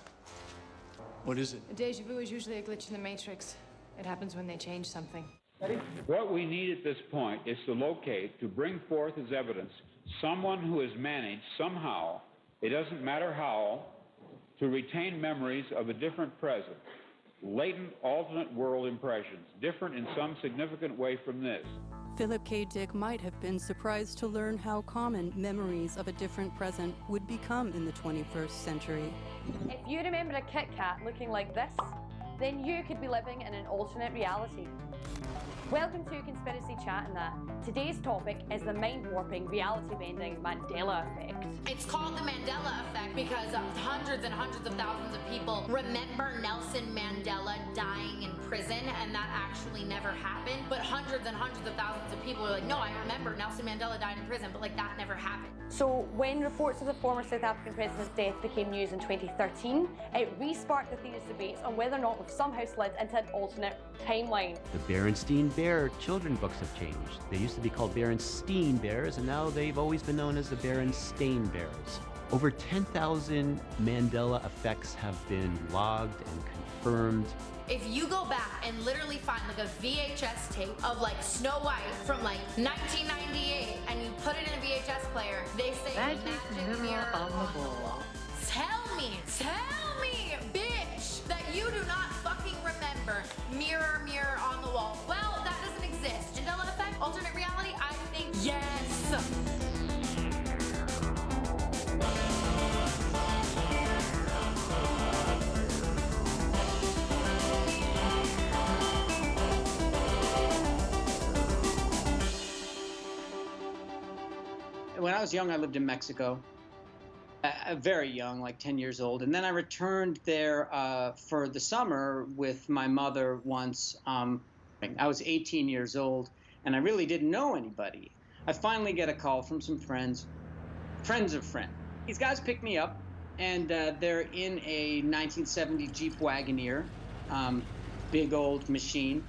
What is it? A deja vu is usually a glitch in the Matrix. It happens when they change something. What we need at this point is to locate, to bring forth as evidence, someone who has managed somehow, it doesn't matter how, to retain memories of a different present, latent alternate world impressions, different in some significant way from this. Philip K. Dick might have been surprised to learn how common memories of a different present would become in the 21st century. If you remember a Kit Kat looking like this, then you could be living in an alternate reality. Welcome to Conspiracy Chat and That. Today's topic is the mind-warping, reality-bending Mandela effect. It's called the Mandela effect because hundreds and hundreds of thousands of people remember Nelson Mandela dying in prison, and that actually never happened. But hundreds and hundreds of thousands of people are like, no, I remember Nelson Mandela died in prison, but like that never happened. So when reports of the former South African president's death became news in 2013, it re-sparked the theorist debates on whether or not we've somehow slid into an alternate timeline. The Berenstain Bear children books have changed. They used to be called Berenstain Bears, and now they've always been known as the Berenstain Bears. Over 10,000 Mandela effects have been logged and confirmed. If you go back and literally find like a VHS tape of like Snow White from like 1998 and you put it in a VHS player, they say magic mirror on the wall. Tell me, bitch, that you do not fucking remember mirror, mirror on the wall. Well, that doesn't exist. Mandela effect, alternate reality, I think yes. When I was young, I lived in Mexico. Very young, like 10 years old. And then I returned there for the summer with my mother once. I was 18 years old, and I really didn't know anybody. I finally get a call from some friends of friends. These guys pick me up, and they're in a 1970 Jeep Wagoneer, big old machine.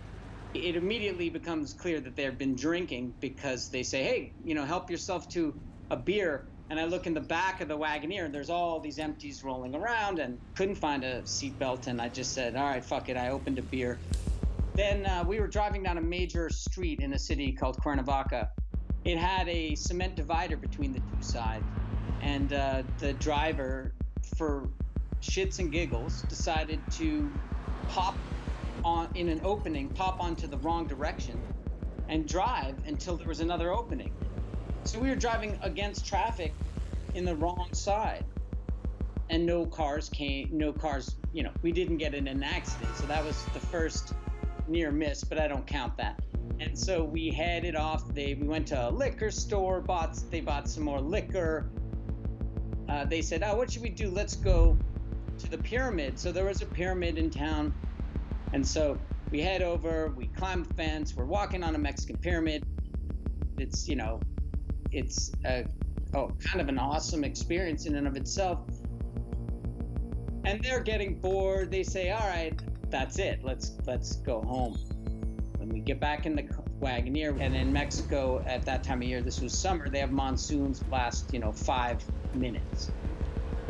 It immediately becomes clear that they've been drinking because they say, hey, help yourself to a beer. And I look in the back of the Wagoneer, and there's all these empties rolling around, and couldn't find a seatbelt, and I just said, all right, fuck it, I opened a beer. Then we were driving down a major street in a city called Cuernavaca. It had a cement divider between the two sides, and the driver, for shits and giggles, decided to pop on in an opening, pop onto the wrong direction, and drive until there was another opening. So we were driving against traffic in the wrong side, and no cars, we didn't get in an accident. So that was the first near miss, but I don't count that. And so we headed off. We went to a liquor store, they bought some more liquor. They said, oh, what should we do? Let's go to the pyramid. So there was a pyramid in town. And so we head over, we climb the fence, we're walking on a Mexican pyramid. It's, you know, it's kind of an awesome experience in and of itself. And they're getting bored. They say, all right, that's it. Let's go home. When we get back in the Wagoneer, and in Mexico at that time of year, this was summer, they have monsoons last, 5 minutes.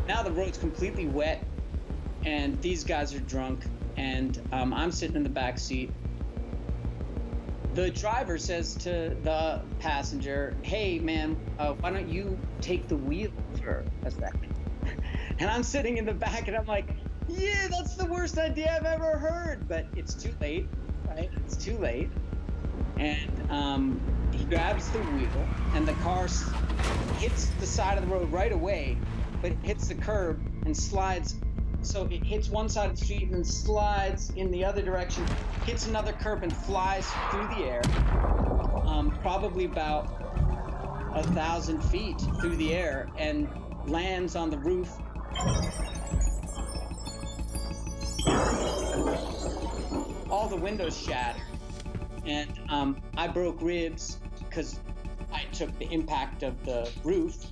Now the road's completely wet, and these guys are drunk, and I'm sitting in the back seat. The driver says to the passenger, hey man, why don't you take the wheel for a second? And I'm sitting in the back and I'm like, yeah, that's the worst idea I've ever heard. But it's too late, right? It's too late. And he grabs the wheel and the car hits the side of the road right away, but it hits the curb and slides. So it hits one side of the street and then slides in the other direction, hits another curb and flies through the air, probably about 1,000 feet through the air, and lands on the roof. All the windows shattered, and I broke ribs because I took the impact of the roof,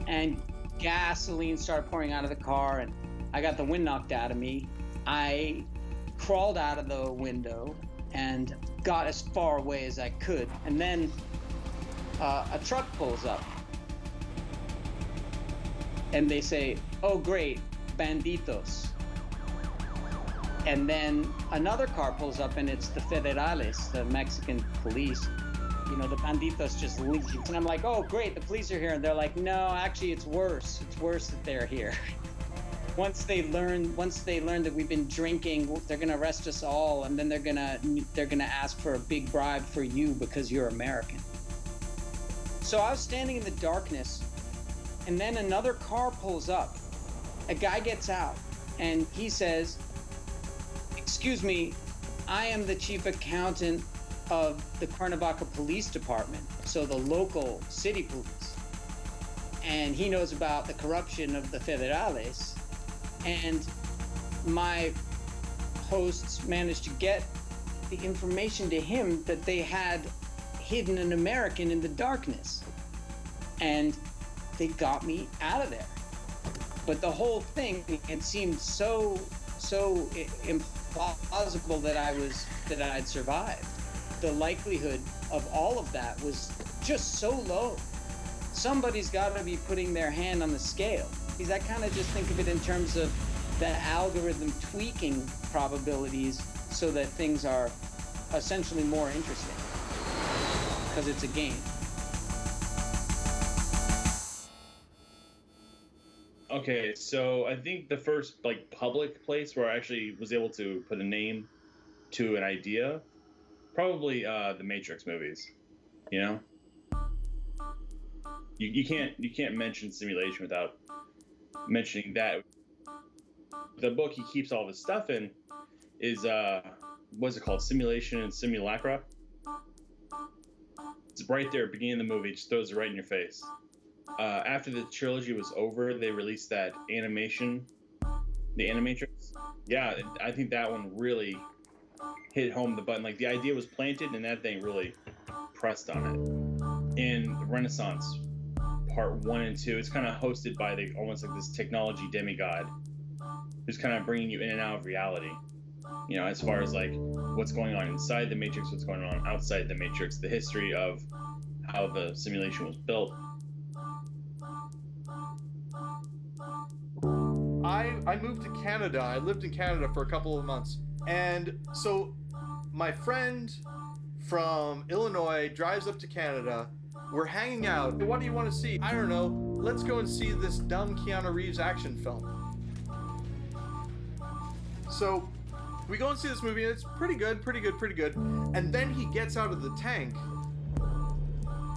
and gasoline started pouring out of the car, and I got the wind knocked out of me. I crawled out of the window and got as far away as I could, and then a truck pulls up. And they say, oh great, banditos. And then another car pulls up and it's the Federales, the Mexican police. The banditos just leave. And I'm like, oh great, the police are here. And they're like, no, actually it's worse. It's worse that they're here. Once they learn that we've been drinking, they're gonna arrest us all, and then they're gonna ask for a big bribe for you because you're American. So I was standing in the darkness, and then another car pulls up. A guy gets out, and he says, excuse me, I am the chief accountant of the Cuernavaca Police Department, so the local city police. And he knows about the corruption of the Federales. And my hosts managed to get the information to him that they had hidden an American in the darkness. And they got me out of there. But the whole thing, it seemed so implausible that I'd survived. The likelihood of all of that was just so low. Somebody's got to be putting their hand on the scale. Because I kind of just think of it in terms of the algorithm tweaking probabilities so that things are essentially more interesting. Because it's a game. Okay, so I think the first public place where I actually was able to put a name to an idea, probably the Matrix movies. You can't mention simulation without mentioning that. The book he keeps all this stuff in is what's it called? Simulation and Simulacra. It's right there, beginning of the movie, just throws it right in your face. After the trilogy was over, they released that animation, the Animatrix. Yeah, I think that one really hit home the button. The idea was planted, and that thing really pressed on it. In Renaissance Part 1 and 2, it's kind of hosted by almost like this technology demigod who's kind of bringing you in and out of reality. As far as what's going on inside the Matrix, what's going on outside the Matrix, the history of how the simulation was built. I moved to Canada. I lived in Canada for a couple of months. And so my friend from Illinois drives up to Canada. We're hanging out. What do you want to see? I don't know. Let's go and see this dumb Keanu Reeves action film. So we go and see this movie, and it's pretty good. And then he gets out of the tank,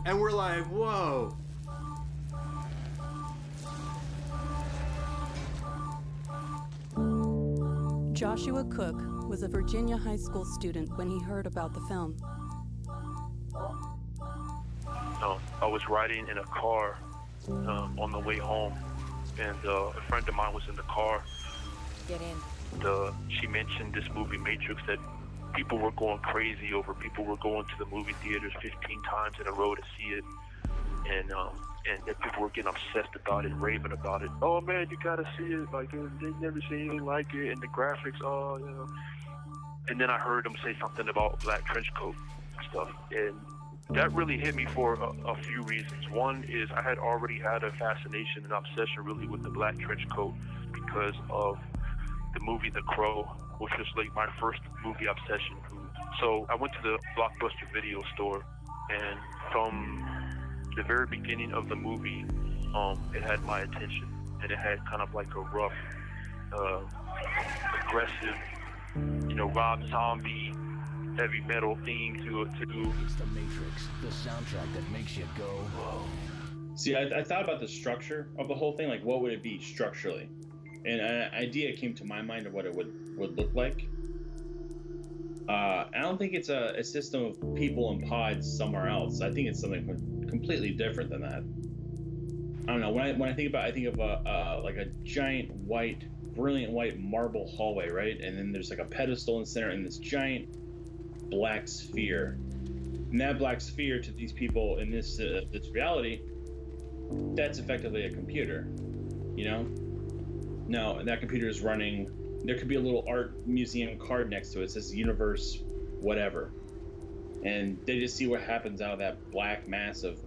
and we're like, whoa. Joshua Cook was a Virginia high school student when he heard about the film. I was riding in a car on the way home, and a friend of mine was in the car get in. She mentioned this movie Matrix that people were going crazy over. People were going to the movie theaters 15 times in a row to see it, and that people were getting obsessed about it, raving about it. Oh man, you gotta see it! Like they've never seen anything like it, and the graphics, oh yeah. And then I heard them say something about black trench coat and stuff, and that really hit me for a few reasons. One is I had already had a fascination and obsession really with the black trench coat because of the movie The Crow, which was like my first movie obsession. So I went to the Blockbuster video store, and from the very beginning of the movie, it had my attention, and it had kind of like a rough, aggressive, Rob Zombie, heavy metal theme to it too. It's the Matrix, the soundtrack that makes you go, whoa. See, I thought about the structure of the whole thing, like what would it be structurally? And an idea came to my mind of what it would look like. I don't think it's a system of people in pods somewhere else. I think it's something completely different than that. I don't know. When I think of like a giant white, brilliant white marble hallway, right? And then there's like a pedestal in the center and this giant black sphere. And that black sphere to these people in this reality, that's effectively a computer, No, that computer is running. There could be a little art museum card next to it. It says universe, whatever. And they just see what happens out of that black mass of,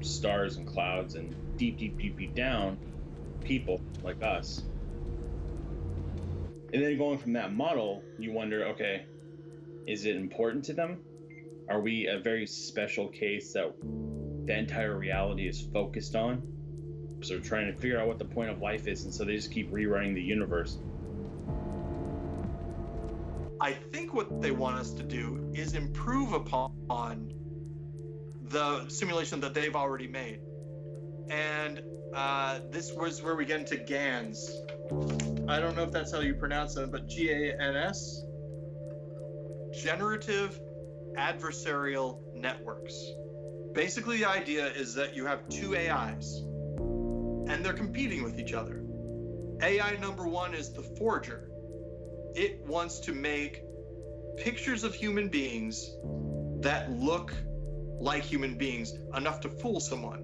stars and clouds and deep down, people like us. And then going from that model, you wonder, okay, is it important to them? Are we a very special case that the entire reality is focused on? So they're trying to figure out what the point of life is, and so they just keep rerunning the universe. I think what they want us to do is improve upon the simulation that they've already made. And this was where we get into GANs. I don't know if that's how you pronounce them, but GANS? Generative Adversarial Networks. Basically, the idea is that you have two AIs, and they're competing with each other. AI number one is the Forger. It wants to make pictures of human beings that look like human beings, enough to fool someone.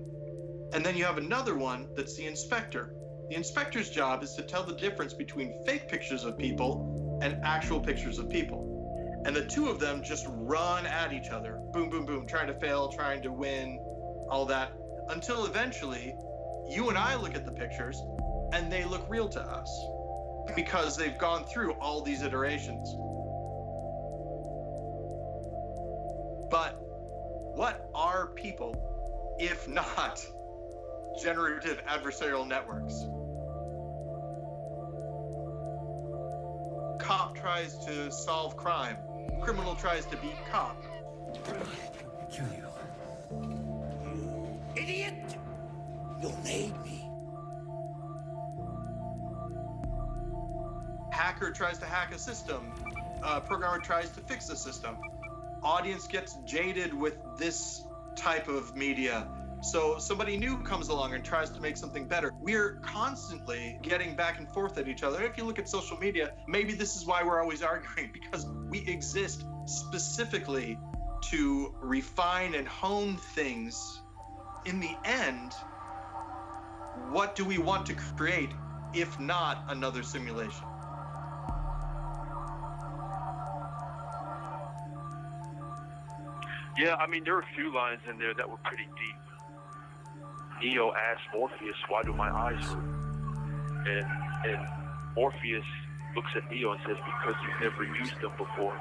And then you have another one that's the Inspector. The Inspector's job is to tell the difference between fake pictures of people and actual pictures of people. And the two of them just run at each other. Boom, boom, boom, trying to fail, trying to win, all that, until eventually you and I look at the pictures and they look real to us because they've gone through all these iterations. But what are people if not generative adversarial networks? Cop tries to solve crime. Criminal tries to beat cop. Kill you. You idiot! You'll need me. Hacker tries to hack a system. Programmer tries to fix the system. Audience gets jaded with this type of media. So somebody new comes along and tries to make something better. We're constantly getting back and forth at each other. If you look at social media, maybe this is why we're always arguing, because we exist specifically to refine and hone things. In the end, what do we want to create if not another simulation? Yeah, I mean, there were a few lines in there that were pretty deep. Neo asked Morpheus, why do my eyes hurt? And Morpheus looks at Neo and says, because you've never used them before.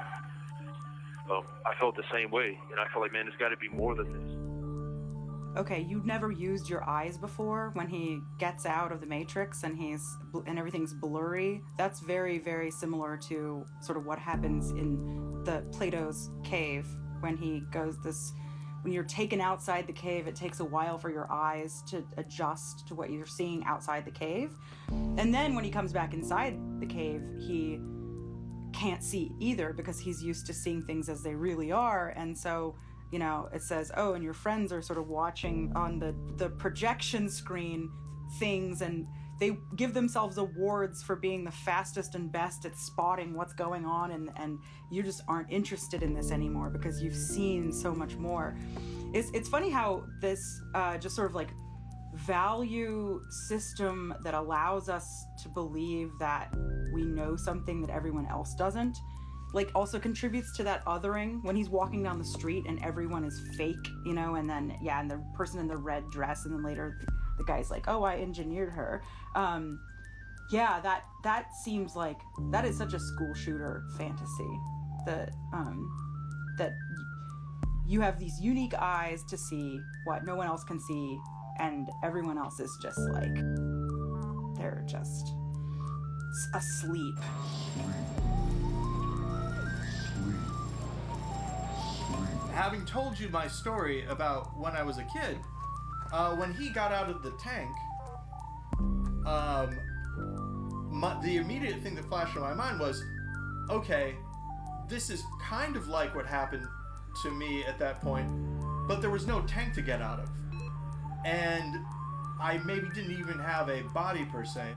I felt the same way, and I felt like, man, there's got to be more than this. Okay, you've never used your eyes before when he gets out of the Matrix and everything's blurry. That's very, very similar to sort of what happens in the Plato's cave when he goes when you're taken outside the cave, it takes a while for your eyes to adjust to what you're seeing outside the cave. And then when he comes back inside the cave, he can't see either because he's used to seeing things as they really are. And so, it says, oh, and your friends are sort of watching on the projection screen things, and they give themselves awards for being the fastest and best at spotting what's going on, and you just aren't interested in this anymore because you've seen so much more. It's funny how this just sort of like value system that allows us to believe that we know something that everyone else doesn't, like also contributes to that othering when he's walking down the street and everyone is fake, you know, and then and the person in the red dress, and then later the guy's like, oh, I engineered her. That seems like that is such a school shooter fantasy, that you have these unique eyes to see what no one else can see, and everyone else is just like, they're just asleep. Having told you my story about when I was a kid, when he got out of the tank, the immediate thing that flashed in my mind was, okay, this is kind of like what happened to me at that point, but there was no tank to get out of. And I maybe didn't even have a body per se.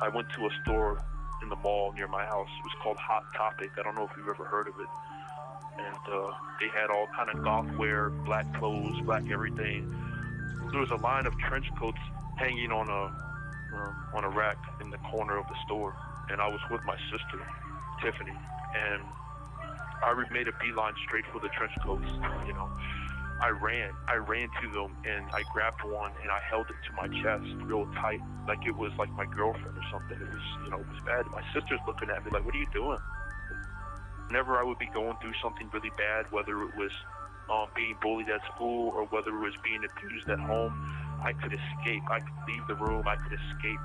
I went to a store in the mall near my house. It was called Hot Topic. I don't know if you've ever heard of it. And they had all kind of goth wear, black clothes, black everything. There was a line of trench coats hanging on a rack in the corner of the store. And I was with my sister, Tiffany, and I made a beeline straight for the trench coats. You know, I ran to them, and I grabbed one and I held it to my chest real tight, like it was like my girlfriend or something. It was, you know, it was bad. My sister's looking at me like, what are you doing? Whenever I would be going through something really bad, whether it was being bullied at school or whether it was being abused at home, I could escape. I could leave the room. I could escape,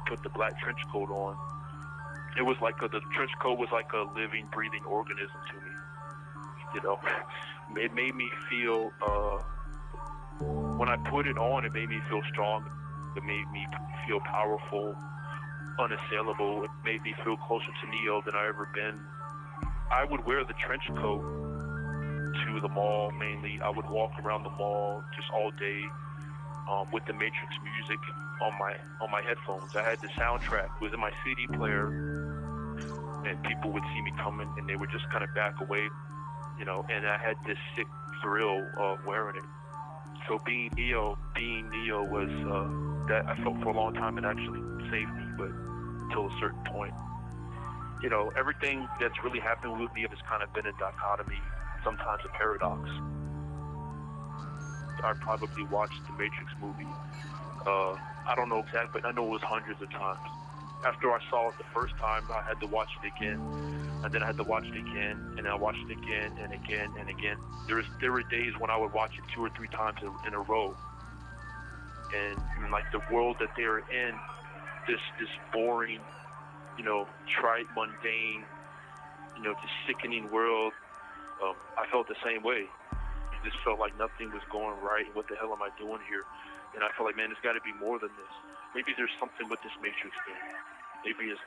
put the black trench coat on. It was like the trench coat was like a living, breathing organism to me. You know, it made me feel, when I put it on, it made me feel strong. It made me feel powerful, unassailable. It made me feel closer to Neo than I ever been. I would wear the trench coat to the mall mainly. I would walk around the mall just all day with the Matrix music on my headphones. I had the soundtrack. It was in my CD player, and people would see me coming and they would just kind of back away, you know, and I had this sick thrill of wearing it. So being Neo was that I felt for a long time it actually saved me, but until a certain point. You know, everything that's really happened with me has kind of been a dichotomy, sometimes a paradox. I probably watched the Matrix movie. I don't know exactly, but I know it was hundreds of times. After I saw it the first time, I had to watch it again, and then I had to watch it again, and I watched it again and again and again. There were days when I would watch it 2 or 3 times in a row, and like the world that they were in, this boring, you know, trite, mundane, you know, this sickening world. I felt the same way. It just felt like nothing was going right. What the hell am I doing here? And I felt like, man, there's got to be more than this. Maybe there's something with this Matrix thing. Maybe it's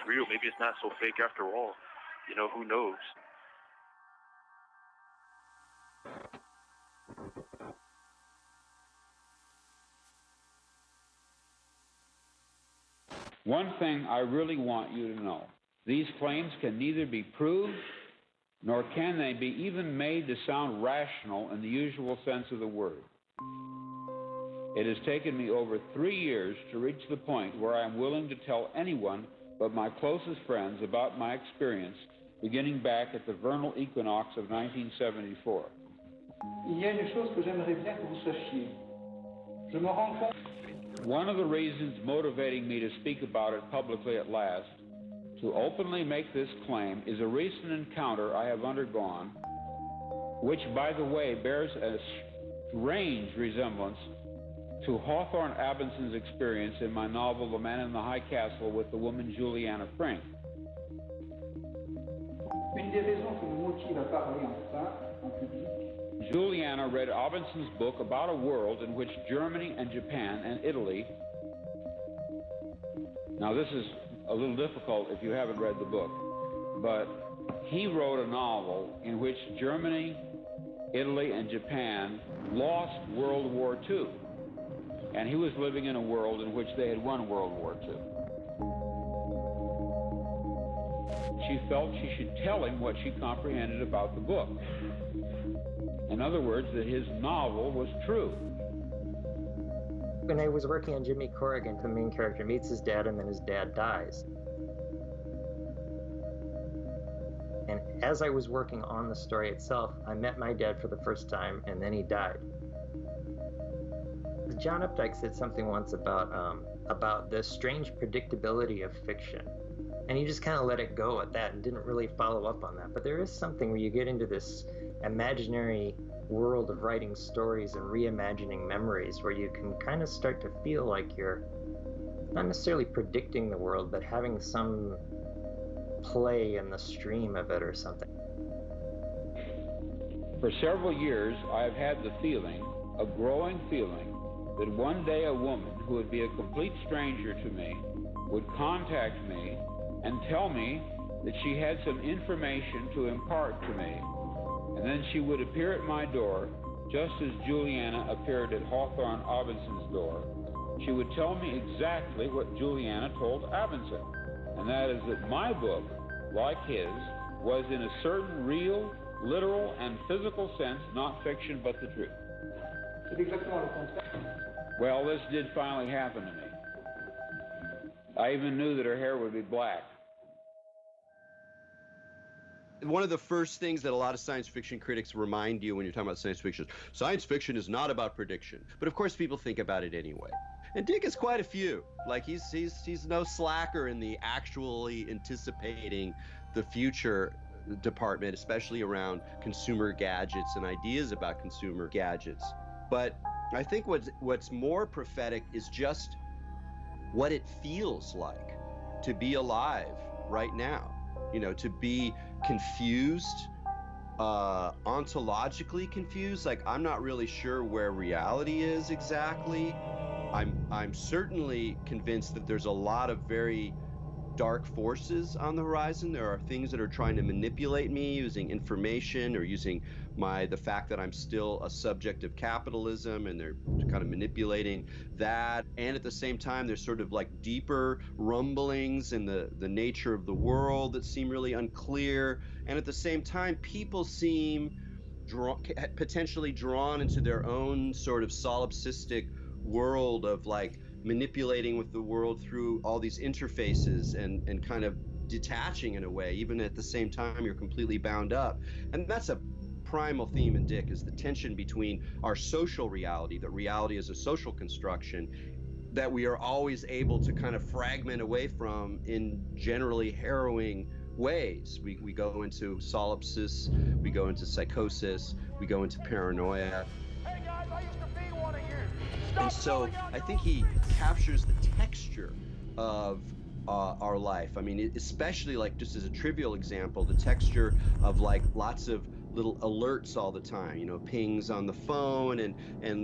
real. Maybe it's not so fake after all. You know, who knows? One thing I really want you to know. These claims can neither be proved nor can they be even made to sound rational in the usual sense of the word. It has taken me over 3 years to reach the point where I am willing to tell anyone but my closest friends about my experience beginning back at the vernal equinox of 1974. Il y a une chose que j'aimerais bien que vous sachiez. Je me rends compte. One of the reasons motivating me to speak about it publicly at last, to openly make this claim, is a recent encounter I have undergone, which, by the way, bears a strange resemblance to Hawthorne Abinson's experience in my novel The Man in the High Castle with the woman Juliana Frink. Une des raisons qui me motive à parler en public. Juliana read Abinson's book about a world in which Germany and Japan and Italy. Now, this is a little difficult if you haven't read the book, but he wrote a novel in which Germany, Italy, and Japan lost World War II. And he was living in a world in which they had won World War II. She felt she should tell him what she comprehended about the book. In other words, that his novel was true. When I was working on Jimmy Corrigan, the main character meets his dad and then his dad dies. And as I was working on the story itself, I met my dad for the first time and then he died. John Updike said something once about the strange predictability of fiction. And he just kind of let it go at that and didn't really follow up on that. But there is something where you get into this imaginary world of writing stories and reimagining memories where you can kind of start to feel like you're not necessarily predicting the world, but having some play in the stream of it or something. For several years, I have had the feeling, a growing feeling, that one day a woman who would be a complete stranger to me would contact me and tell me that she had some information to impart to me. And then she would appear at my door, just as Juliana appeared at Hawthorne Abinson's door. She would tell me exactly what Juliana told Abinson, and that is that my book, like his, was in a certain real, literal, and physical sense not fiction but the truth. Well, this did finally happen to me. I even knew that her hair would be black. One of the first things that a lot of science fiction critics remind you when you're talking about science fiction is not about prediction. But of course people think about it anyway. And Dick has quite a few. Like he's no slacker in the actually anticipating the future department, especially around consumer gadgets and ideas about consumer gadgets. But I think what's more prophetic is just what it feels like to be alive right now. You know, to be confused, ontologically confused. Like, I'm not really sure where reality is exactly. I'm certainly convinced that there's a lot of very dark forces on the horizon. There are things that are trying to manipulate me using information or using the fact that I'm still a subject of capitalism, and they're kind of manipulating that. And at the same time, there's sort of like deeper rumblings in the nature of the world that seem really unclear. And at the same time, people seem potentially drawn into their own sort of solipsistic world of like manipulating with the world through all these interfaces and kind of detaching in a way, even at the same time you're completely bound up. And that's a primal theme in Dick, is the tension between our social reality, that reality is a social construction that we are always able to kind of fragment away from in generally harrowing ways. We go into solipsis, we go into psychosis, we go into paranoia. Hey guys, I used to be one of you. And so I think he captures the texture of our life. I mean, especially like just as a trivial example, the texture of like lots of little alerts all the time, you know, pings on the phone and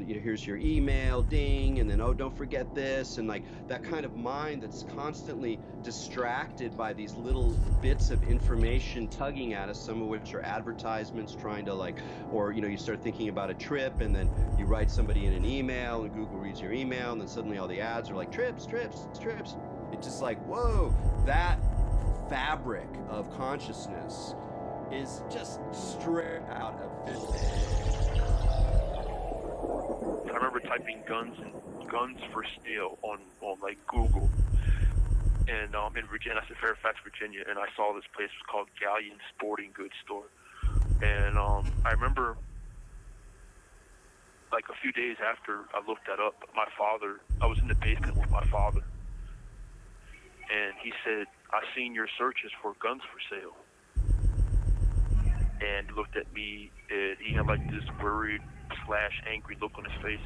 you know, here's your email, ding, and then, oh, don't forget this, and like that kind of mind that's constantly distracted by these little bits of information tugging at us, some of which are advertisements trying to like, or, you know, you start thinking about a trip and then you write somebody in an email and Google reads your email and then suddenly all the ads are like trips. It's just like, whoa, that fabric of consciousness is just straight out of physics. I remember typing guns for sale on like Google, and in Virginia, I said Fairfax, Virginia, and I saw this place was called Galleon Sporting Goods Store, and I remember like a few days after I looked that up, I was in the basement with my father, and he said, "I seen your searches for guns for sale." And he looked at me, and he had like this worried / angry look on his face.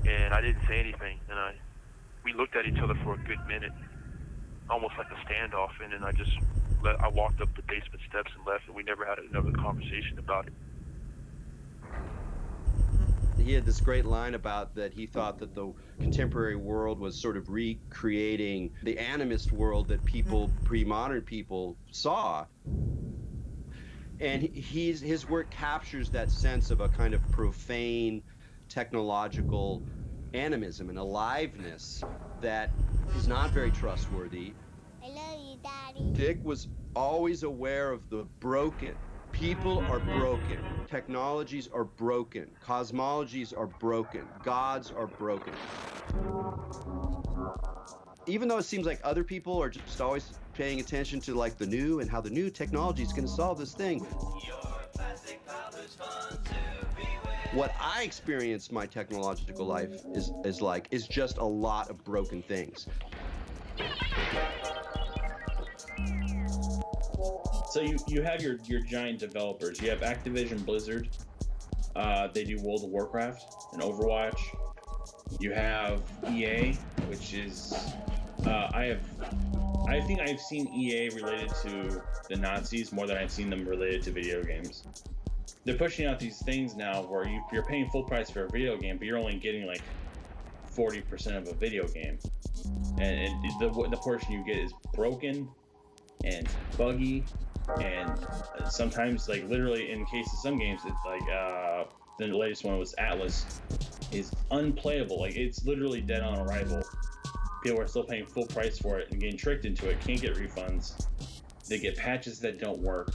And I didn't say anything, and we looked at each other for a good minute, almost like a standoff, and then I walked up the basement steps and left, and we never had another conversation about it. He had this great line about that he thought that the contemporary world was sort of recreating the animist world that people, pre-modern people, saw. And his work captures that sense of a kind of profane technological animism and aliveness that is not very trustworthy. I love you, Daddy. Dick was always aware of the broken. People are broken. Technologies are broken. Cosmologies are broken. Gods are broken. Even though it seems like other people are just always paying attention to like the new and how the new technology is going to solve this thing. What I experience my technological life is just a lot of broken things. So you have your giant developers. You have Activision Blizzard. They do World of Warcraft and Overwatch. You have EA, which is I think I've seen EA related to the Nazis more than I've seen them related to video games. They're pushing out these things now where you're paying full price for a video game, but you're only getting like 40% of a video game, and the portion you get is broken and buggy, and sometimes, like, literally in case of some games, it's like the latest one was Atlas, is unplayable. Like, it's literally dead on arrival. People are still paying full price for it and getting tricked into it, can't get refunds. They get patches that don't work.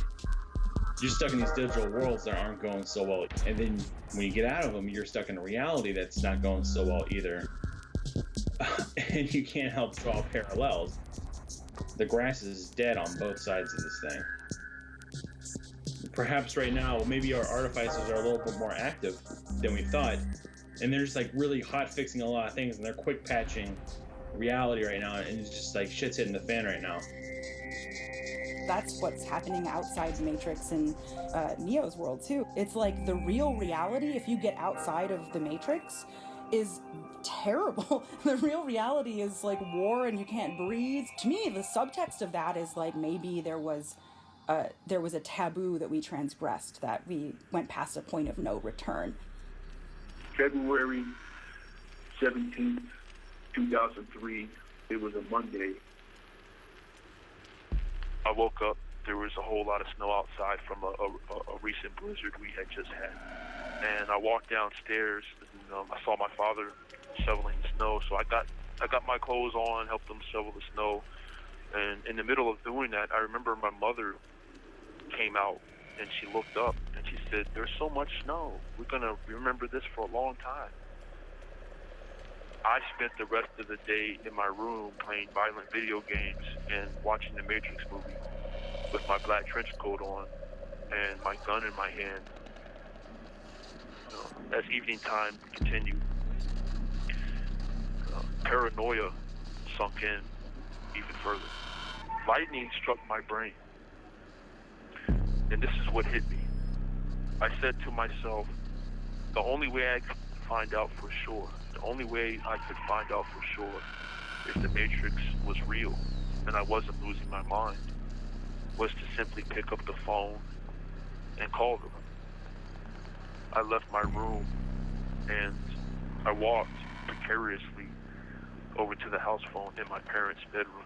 You're stuck in these digital worlds that aren't going so well. And then when you get out of them, you're stuck in a reality that's not going so well either. And you can't help draw parallels. The grass is dead on both sides of this thing. Perhaps right now, maybe our artificers are a little bit more active than we thought. And they're just like really hot fixing a lot of things, and they're quick patching reality right now, and it's just like shit's hitting the fan right now. That's what's happening outside the Matrix and Neo's world too. It's like the real reality, if you get outside of the Matrix, is terrible. The real reality is like war and you can't breathe. To me, the subtext of that is like maybe there was a taboo that we transgressed, that we went past a point of no return. February 17th, 2003, it was a Monday. I woke up, there was a whole lot of snow outside from a recent blizzard we had just had. And I walked downstairs, and I saw my father shoveling the snow, so I got my clothes on, helped him shovel the snow. And in the middle of doing that, I remember my mother came out, and she looked up, and she said, "There's so much snow. We're going to remember this for a long time." I spent the rest of the day in my room playing violent video games and watching the Matrix movie with my black trench coat on and my gun in my hand. As evening time continued, paranoia sunk in even further. Lightning struck my brain, and this is what hit me. I said to myself, the only way I could find out for sure, the only way I could find out for sure if the Matrix was real and I wasn't losing my mind, was to simply pick up the phone and call them. I left my room and I walked precariously over to the house phone in my parents' bedroom.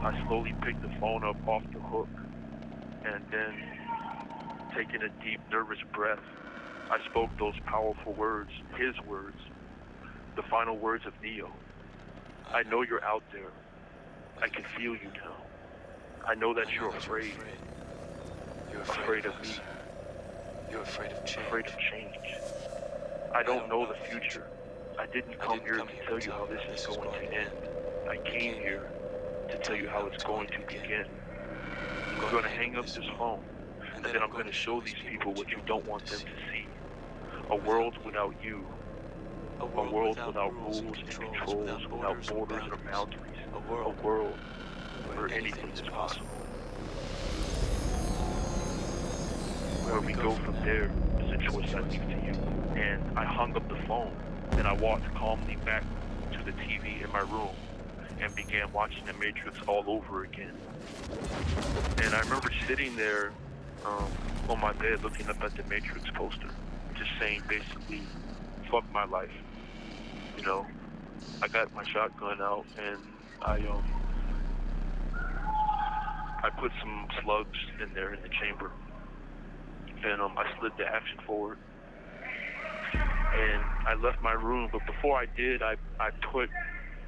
I slowly picked the phone up off the hook, and then, taking a deep, nervous breath, I spoke those powerful words, his words, the final words of Neo. I know you're out there. I can feel you now. I know that you're afraid. You're afraid of me. You're afraid of change. Afraid of change. I don't know the future. I didn't come here to tell you how this is going to end. I came here to tell you how it's going to begin. I'm going to hang up this phone, and then I'm going to show these people what you don't want them to see. A world without you. A world without rules and controls, without borders or boundaries. A world where anything is possible. Where we go from there is a choice I leave to you. And I hung up the phone, and I walked calmly back to the TV in my room and began watching The Matrix all over again. And I remember sitting there on my bed looking up at the Matrix poster, just saying basically, fuck my life. You know, I got my shotgun out and I put some slugs in there in the chamber, and I slid the action forward, and I left my room. But before I did, I put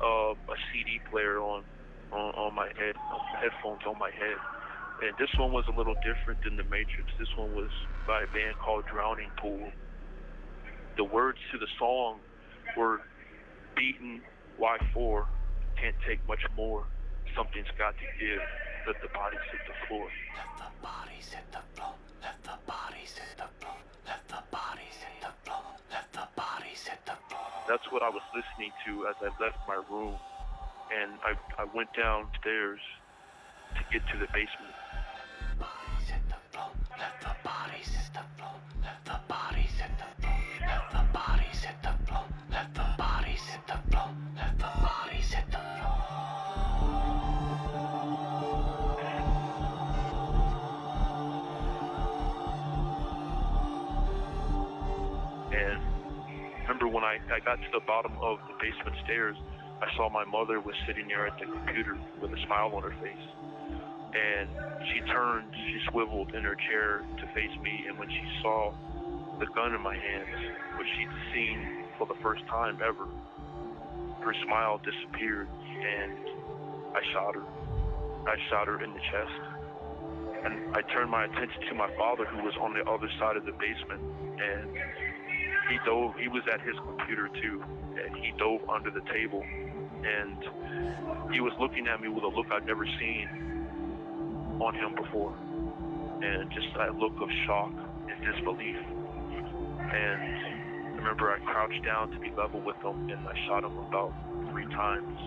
a CD player on my head, headphones on my head, and this one was a little different than the Matrix. This one was by a band called Drowning Pool. The words to the song were beaten, why for? Can't take much more. Something's got to give. Let the bodies hit the floor. Let the bodies hit the floor. Let the bodies hit the floor. Let the bodies hit the floor. Let the bodies hit the floor. That's what I was listening to as I left my room. And I went downstairs to get to the basement. Bodies hit the floor. Let the bodies hit the floor. Let the bodies hit the floor. Let the bodies hit the floor. Let the bodies hit the floor. Let the bodies hit the floor. And remember when I got to the bottom of the basement stairs, I saw my mother was sitting there at the computer with a smile on her face. And she turned, she swiveled in her chair to face me, and when she saw the gun in my hands, which she'd seen for the first time ever, her smile disappeared, and I shot her. I shot her in the chest. And I turned my attention to my father, who was on the other side of the basement, and he was at his computer too, and he dove under the table, and he was looking at me with a look I'd never seen on him before, and just that look of shock and disbelief. And I remember I crouched down to be level with him, and I shot him about 3 times.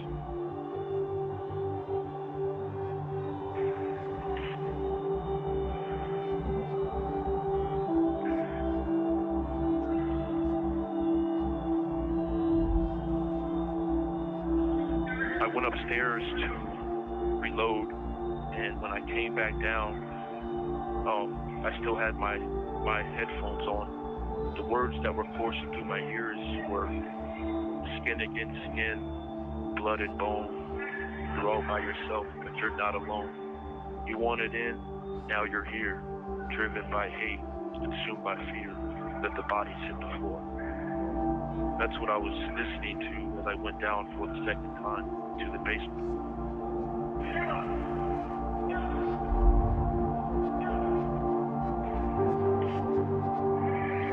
I went upstairs to reload, and when I came back down, I still had my headphones on. The words that were coursing through my ears were skin against skin, blood and bone. You're all by yourself, but you're not alone. You wanted in, now you're here, driven by hate, consumed by fear. Let the bodies hit the floor. That's what I was listening to as I went down for the second time to the basement.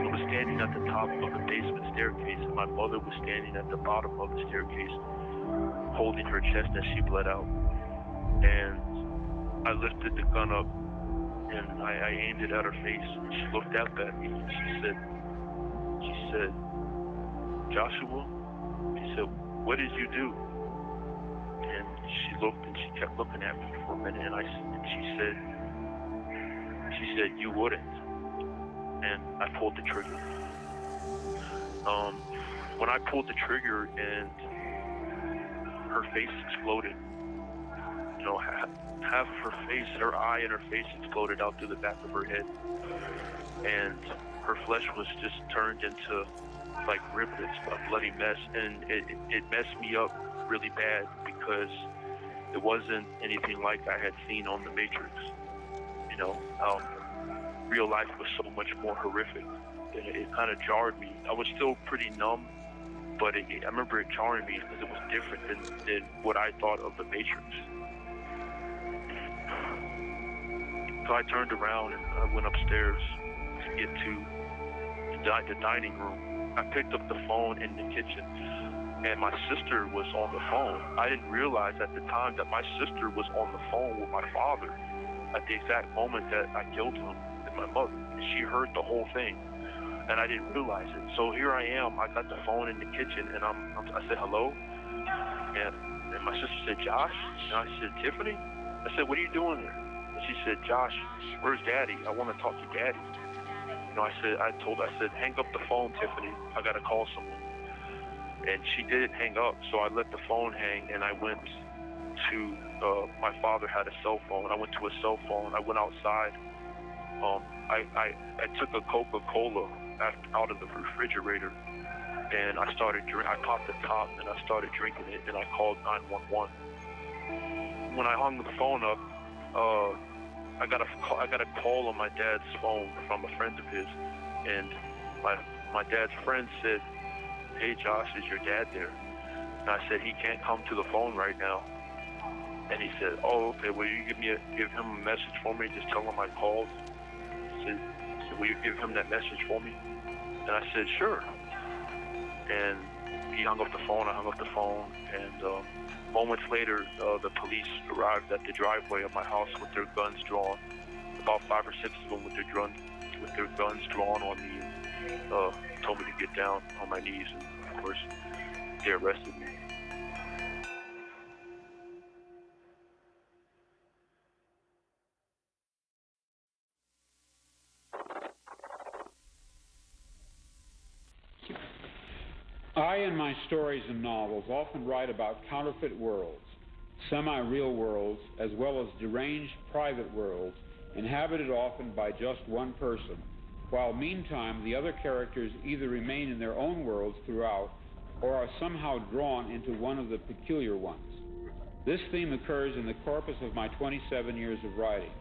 I was standing at the top of the basement staircase, and my mother was standing at the bottom of the staircase, holding her chest as she bled out. And I lifted the gun up, and I aimed it at her face, and she looked up at me, and she said, Joshua? She said, what did you do? And she looked, and she kept looking at me for a minute, and she said, you wouldn't. And I pulled the trigger. When I pulled the trigger and her face exploded, you know, half of her face, her eye and her face exploded out through the back of her head. And her flesh was just turned into like riblets, a bloody mess. And it messed me up really bad because it wasn't anything like I had seen on The Matrix. You know, real life was so much more horrific. It kind of jarred me. I was still pretty numb, but I remember it jarring me because it was different than what I thought of The Matrix. So I turned around and I went upstairs to get to the dining room. I picked up the phone in the kitchen, and my sister was on the phone. I didn't realize at the time that my sister was on the phone with my father at the exact moment that I killed him and my mother. She heard the whole thing, and I didn't realize it. So here I am. I got the phone in the kitchen, and I said hello, and my sister said, Josh? And I said, Tiffany? I said, what are you doing there? And she said, Josh, where's Daddy? I want to talk to Daddy. You know, I said, hang up the phone, Tiffany. I got to call someone. And she didn't hang up, so I let the phone hang, and I went to, my father had a cell phone. I went to a cell phone. I went outside, I took a Coca-Cola out of the refrigerator, and I popped the top, and I started drinking it, and I called 911. When I hung the phone up, I got a call on my dad's phone from a friend of his, and my dad's friend said, "Hey Josh, is your dad there?" And I said, "He can't come to the phone right now." And he said, "Oh, okay. Will you give him a message for me? Just tell him I called." He said, "Will you give him that message for me?" And I said, "Sure." And he hung up the phone. I hung up the phone, and moments later, the police arrived at the driveway of my house with their guns drawn. About 5 or 6 of them with their guns drawn on me, and told me to get down on my knees, and of course, they arrested me. I, in my stories and novels, often write about counterfeit worlds, semi-real worlds, as well as deranged private worlds, inhabited often by just one person, while meantime the other characters either remain in their own worlds throughout or are somehow drawn into one of the peculiar ones. This theme occurs in the corpus of my 27 years of writing.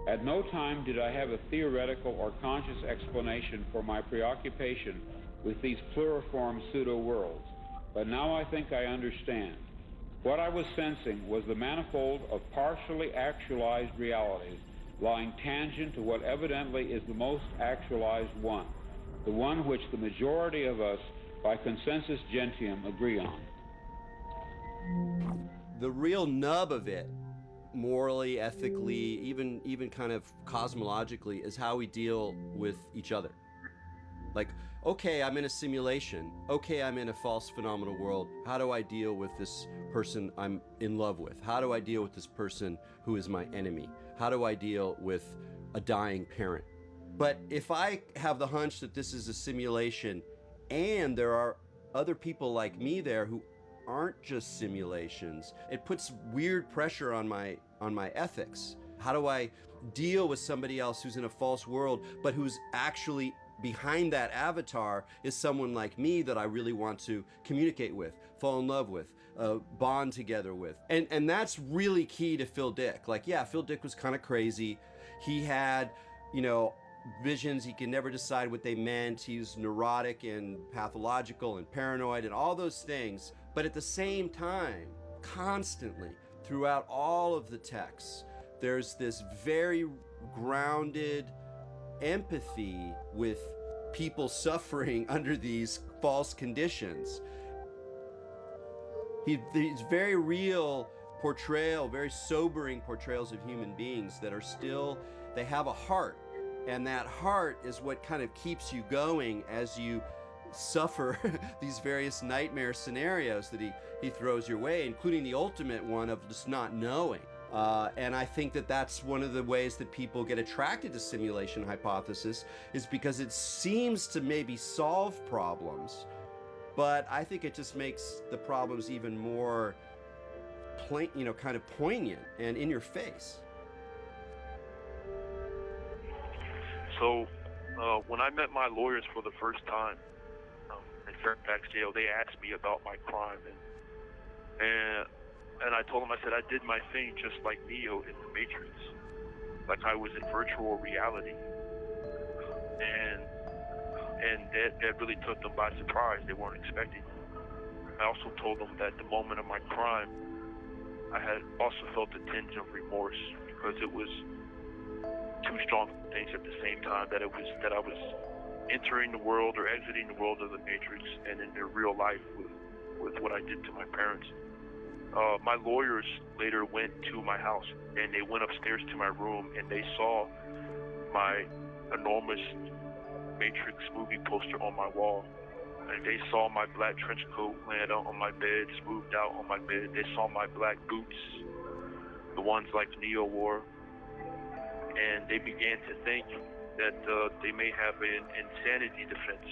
At no time did I have a theoretical or conscious explanation for my preoccupation with these pluriform pseudo-worlds, but now I think I understand. What I was sensing was the manifold of partially actualized realities lying tangent to what evidently is the most actualized one, the one which the majority of us, by consensus gentium, agree on. The real nub of it, morally, ethically, even kind of cosmologically, is how we deal with each other. Like, okay, I'm in a simulation. Okay, I'm in a false phenomenal world. How do I deal with this person I'm in love with? How do I deal with this person who is my enemy? How do I deal with a dying parent? But if I have the hunch that this is a simulation and there are other people like me there who aren't just simulations, it puts weird pressure on my ethics. How do I deal with somebody else who's in a false world but who's actually behind that avatar is someone like me that I really want to communicate with, fall in love with, bond together with. And that's really key to Phil Dick. Like, yeah, Phil Dick was kind of crazy. He had, visions. He could never decide what they meant. He was neurotic and pathological and paranoid and all those things. But at the same time, constantly, throughout all of the texts, there's this very grounded empathy with people suffering under these false conditions. These very real portrayal, very sobering portrayals of human beings that are still, they have a heart, and that heart is what kind of keeps you going as you suffer these various nightmare scenarios that he throws your way, including the ultimate one of just not knowing. And I think that that's one of the ways that people get attracted to simulation hypothesis, is because it seems to maybe solve problems, but I think it just makes the problems even more kind of poignant and in your face. So when I met my lawyers for the first time in Fairfax jail, they asked me about my crime, and I told them, I said, I did my thing just like Neo in the Matrix, like I was in virtual reality, and that really took them by surprise. They weren't expecting it. I also told them that the moment of my crime, I had also felt a tinge of remorse, because it was two strong things at the same time, that I was entering the world or exiting the world of the Matrix, and in their real life with what I did to my parents. My lawyers later went to my house, and they went upstairs to my room, and they saw my enormous Matrix movie poster on my wall. And they saw my black trench coat laying out on my bed, smoothed out on my bed. They saw my black boots, the ones like Neo wore. And they began to think that they may have an insanity defense.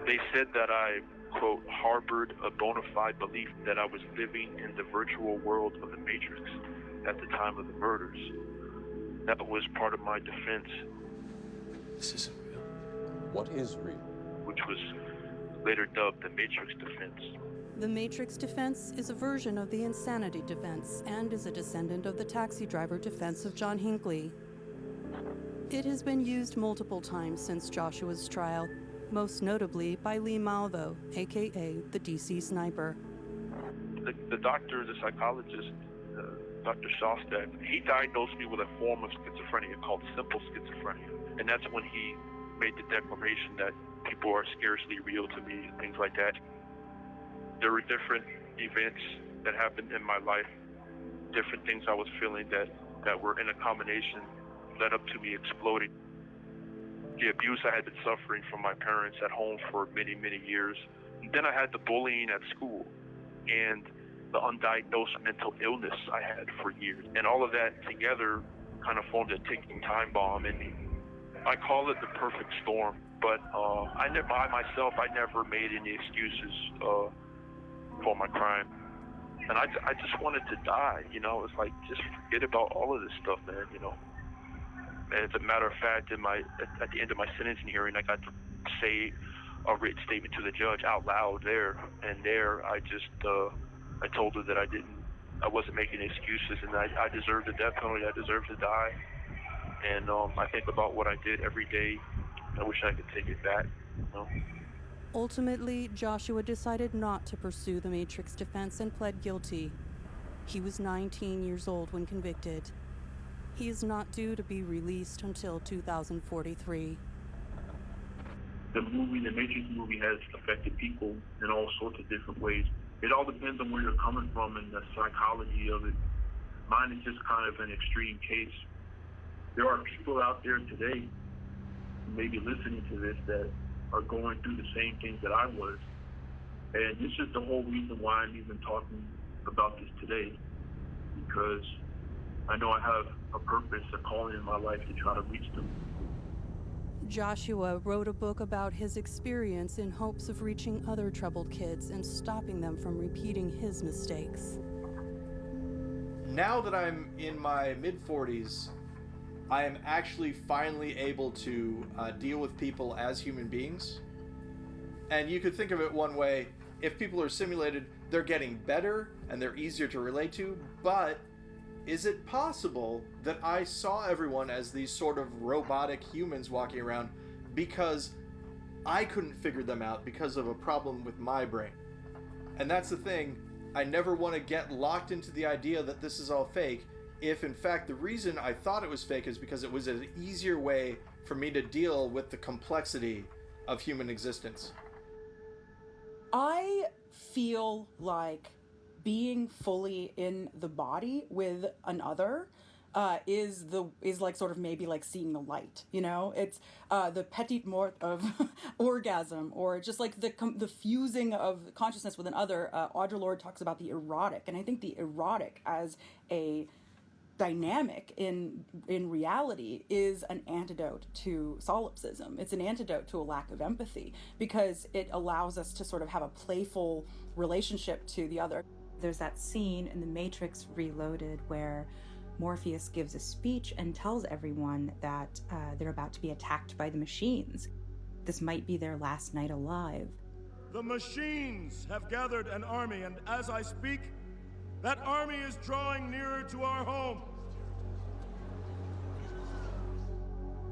They said that I, quote, harbored a bona fide belief that I was living in the virtual world of the Matrix at the time of the murders. that was part of my defense. This isn't real. What is real? Which was later dubbed the Matrix defense. The Matrix defense is a version of the insanity defense and is a descendant of the taxi driver defense of John Hinckley. It has been used multiple times since Joshua's trial, most notably by Lee Malvo, aka the DC Sniper. The doctor, the psychologist, Dr. Shostak, he diagnosed me with a form of schizophrenia called simple schizophrenia. And that's when he made the declaration that people are scarcely real to me and things like that. There were different events that happened in my life, different things I was feeling that were in a combination led up to me exploding. The abuse I had been suffering from my parents at home for many, many years. And then I had the bullying at school and the undiagnosed mental illness I had for years. And all of that together kind of formed a ticking time bomb in me. I call it the perfect storm, but I never made any excuses for my crime. And I just wanted to die, you know. It's like, just forget about all of this stuff, man, you know. And as a matter of fact, at the end of my sentencing hearing, I got to say a written statement to the judge out loud there. And there, I told her that I wasn't making excuses, and I deserved the death penalty. I deserved to die. And I think about what I did every day. I wish I could take it back, you know. Ultimately, Joshua decided not to pursue the Matrix defense and pled guilty. He was 19 years old when convicted. He is not due to be released until 2043. The Matrix movie has affected people in all sorts of different ways. It all depends on where you're coming from and the psychology of it. Mine is just kind of an extreme case. There are people out there today who may be listening to this that are going through the same things that I was. And this is the whole reason why I'm even talking about this today, because I know I have a purpose, a calling in my life to try to reach them. Joshua wrote a book about his experience in hopes of reaching other troubled kids and stopping them from repeating his mistakes. Now that I'm in my mid-40s, I am actually finally able to deal with people as human beings. And you could think of it one way: if people are simulated, they're getting better and they're easier to relate to, but is it possible that I saw everyone as these sort of robotic humans walking around because I couldn't figure them out because of a problem with my brain? And that's the thing. I never want to get locked into the idea that this is all fake, if in fact the reason I thought it was fake is because it was an easier way for me to deal with the complexity of human existence. I feel like being fully in the body with another is like sort of maybe like seeing the light, you know? It's the petit mort of orgasm, or just like the fusing of consciousness with another. Audre Lorde talks about the erotic, and I think the erotic as a dynamic in reality is an antidote to solipsism. It's an antidote to a lack of empathy, because it allows us to sort of have a playful relationship to the other. There's that scene in The Matrix Reloaded where Morpheus gives a speech and tells everyone that they're about to be attacked by the machines. This might be their last night alive. The machines have gathered an army, and as I speak, that army is drawing nearer to our home.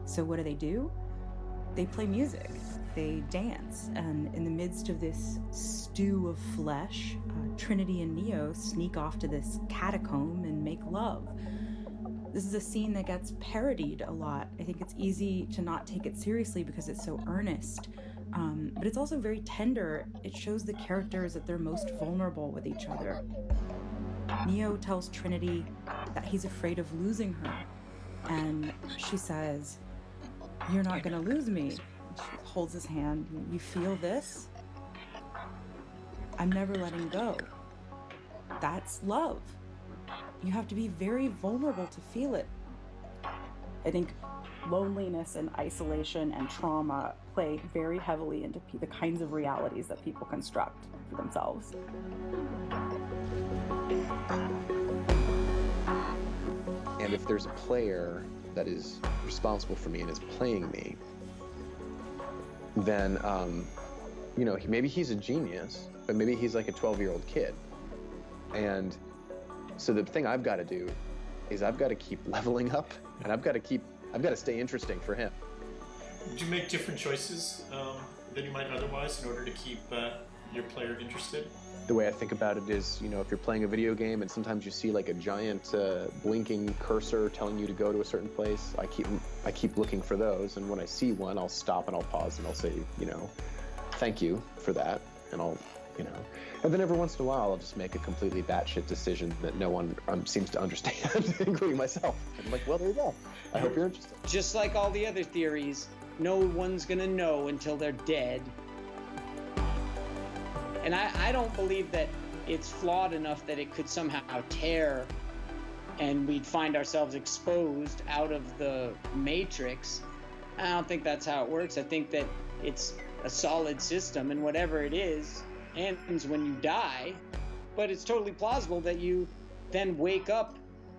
So what do? They play music, they dance, and in the midst of this stew of flesh, Trinity and Neo sneak off to this catacomb and make love. This is a scene that gets parodied a lot. I think it's easy to not take it seriously because it's so earnest, but it's also very tender. It shows the characters at their most vulnerable with each other. Neo tells Trinity that he's afraid of losing her, and she says, "You're not gonna lose me." She holds his hand. "You feel this? I'm never letting go." That's love. You have to be very vulnerable to feel it. I think loneliness and isolation and trauma play very heavily into the kinds of realities that people construct for themselves. And if there's a player that is responsible for me and is playing me, then, you know, maybe he's a genius, but maybe he's like a 12-year-old kid. And so the thing I've got to do is I've got to keep leveling up, and I've got to stay interesting for him. Do you make different choices than you might otherwise in order to keep your player interested? The way I think about it is, you know, if you're playing a video game and sometimes you see like a giant blinking cursor telling you to go to a certain place, I keep looking for those, and when I see one, I'll stop and I'll pause and I'll say, you know, thank you for that, and I'll, you know, and then every once in a while I'll just make a completely batshit decision that no one seems to understand, including myself. I'm like, well, there you go. I hope you're interested. Just like all the other theories, no one's gonna know until they're dead. And I don't believe that it's flawed enough that it could somehow tear and we'd find ourselves exposed out of the matrix. I don't think that's how it works. I think that it's a solid system, and whatever it is ends when you die. But it's totally plausible that you then wake up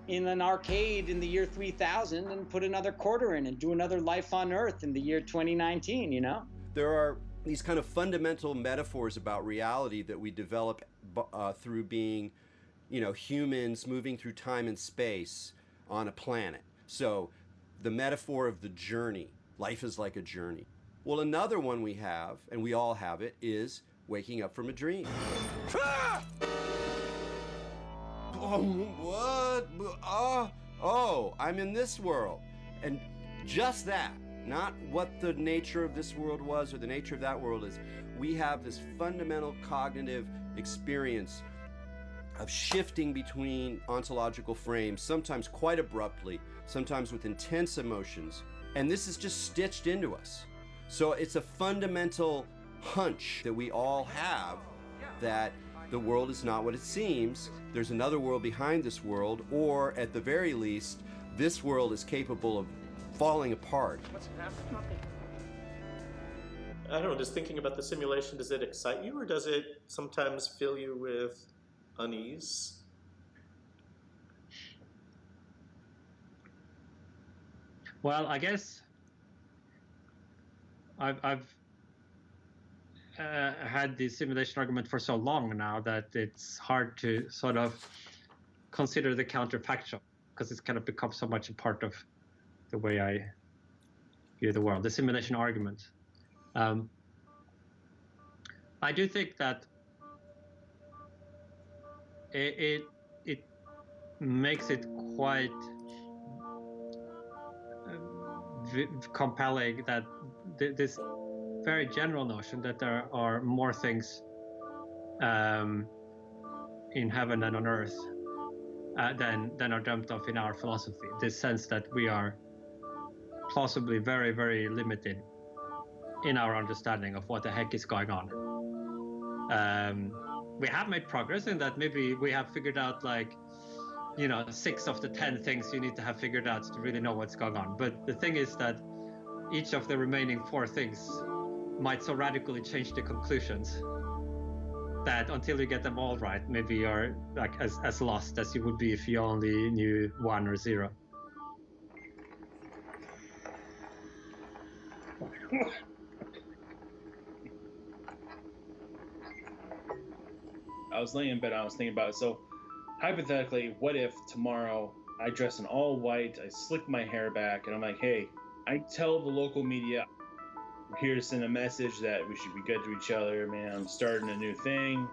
in an arcade in the year 3000 and put another quarter in and do another life on Earth in the year 2019, you know? There are these kind of fundamental metaphors about reality that we develop through being, you know, humans moving through time and space on a planet. So the metaphor of the journey, life is like a journey. Well, another one we have, and we all have it, is waking up from a dream. Ah! Oh, what? Oh, I'm in this world. And just that, not what the nature of this world was or the nature of that world is. We have this fundamental cognitive experience of shifting between ontological frames, sometimes quite abruptly, sometimes with intense emotions. And this is just stitched into us. So it's a fundamental hunch that we all have that the world is not what it seems. There's another world behind this world, or at the very least, this world is capable of falling apart. What's happening? I don't know, just thinking about the simulation, does it excite you, or does it sometimes fill you with unease? Well, I guess I've had the simulation argument for so long now that it's hard to sort of consider the counterfactual, because it's kind of become so much a part of the way I view the world, the simulation argument. I do think that it makes it quite compelling that this very general notion that there are more things in heaven and on earth than are dreamt of in our philosophy. This sense that we are plausibly very, very limited in our understanding of what the heck is going on. We have made progress in that. Maybe we have figured out, like, you know, 6 of the 10 things you need to have figured out to really know what's going on. But the thing is that each of the remaining 4 things might so radically change the conclusions that until you get them all right, maybe you're like as lost as you would be if you only knew 1 or 0. I was laying in bed, I was thinking about it. So hypothetically, what if tomorrow I dress in all white, I slick my hair back, and I'm like, hey, I tell the local media I'm here to send a message that we should be good to each other, man. I'm starting a new thing,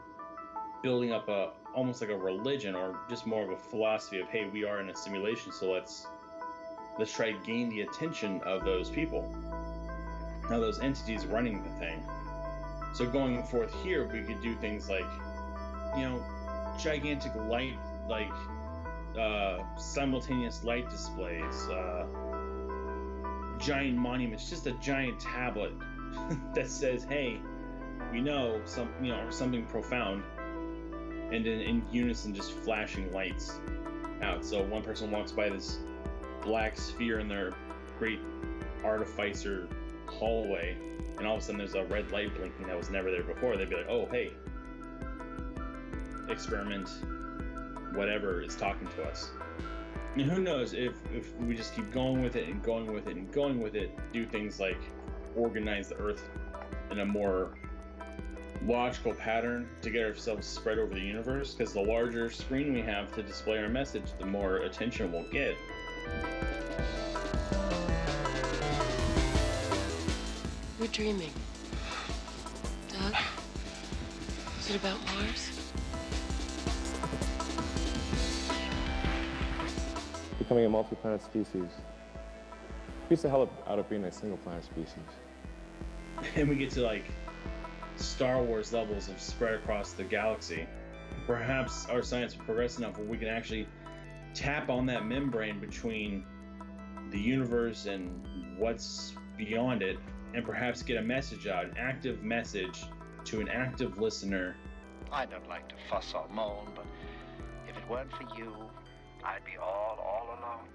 building up almost like a religion, or just more of a philosophy of, hey, we are in a simulation, so let's try to gain the attention of those people. Now those entities running the thing. So going forth here, we could do things like, you know, gigantic light, like simultaneous light displays, giant monuments, just a giant tablet that says, hey, we know something profound, and then in unison just flashing lights out. So one person walks by this black sphere in their great artificer hallway, and all of a sudden there's a red light blinking that was never there before. They'd be like, oh, hey, experiment whatever is talking to us. And who knows if we just keep going with it and going with it and going with it, do things like organize the Earth in a more logical pattern to get ourselves spread over the universe, because the larger screen we have to display our message, the more attention we'll get. We're dreaming. Doug? Is it about Mars? Becoming a multi-planet species beats the hell out of being a single-planet species. And we get to like Star Wars levels of spread across the galaxy. Perhaps our science will progress enough where we can actually tap on that membrane between the universe and what's beyond it, and perhaps get a message out, an active message to an active listener. I don't like to fuss or moan, but if it weren't for you, I'd be all alone.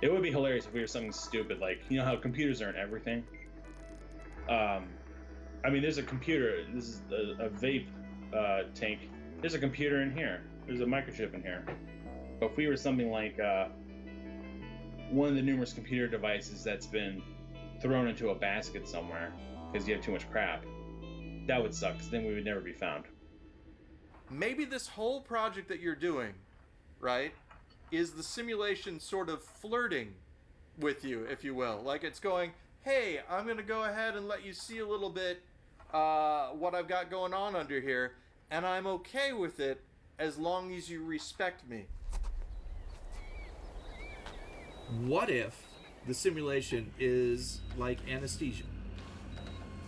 It would be hilarious if we were something stupid, like, you know how computers are in everything? I mean, there's a computer, this is a vape tank. There's a computer in here. There's a microchip in here. But if we were something like one of the numerous computer devices that's been thrown into a basket somewhere because you have too much crap, that would suck, because then we would never be found. Maybe this whole project that you're doing, right, is the simulation sort of flirting with you, if you will. Like, it's going, hey, I'm going to go ahead and let you see a little bit what I've got going on under here, and I'm okay with it as long as you respect me. What if the simulation is like anesthesia?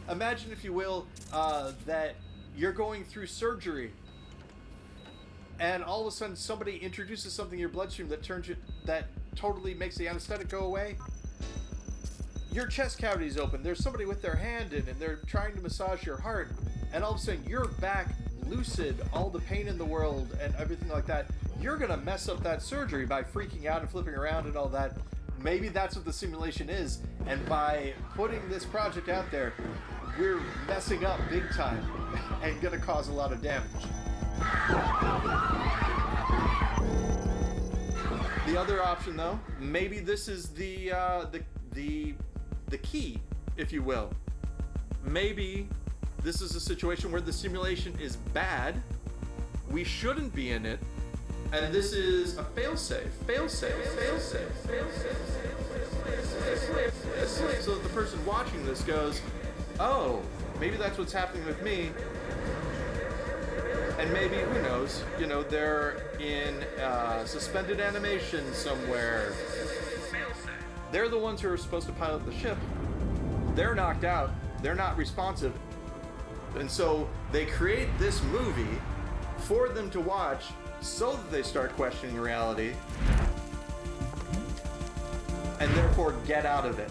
Imagine, if you will, that you're going through surgery, and all of a sudden somebody introduces something in your bloodstream that totally makes the anesthetic go away. Your chest cavity's open. There's somebody with their hand in, and they're trying to massage your heart, and all of a sudden you're back lucid, all the pain in the world and everything like that. You're gonna mess up that surgery by freaking out and flipping around and all that. Maybe that's what the simulation is, and by putting this project out there, we're messing up big time and gonna cause a lot of damage. The other option, though, maybe this is the key, if you will. Maybe this is a situation where the simulation is bad, we shouldn't be in it, and this is a failsafe. So that the person watching this goes, oh, maybe that's what's happening with me. And maybe, who knows, you know, they're in suspended animation somewhere. They're the ones who are supposed to pilot the ship. They're knocked out. They're not responsive. And so they create this movie for them to watch so that they start questioning reality and therefore get out of it.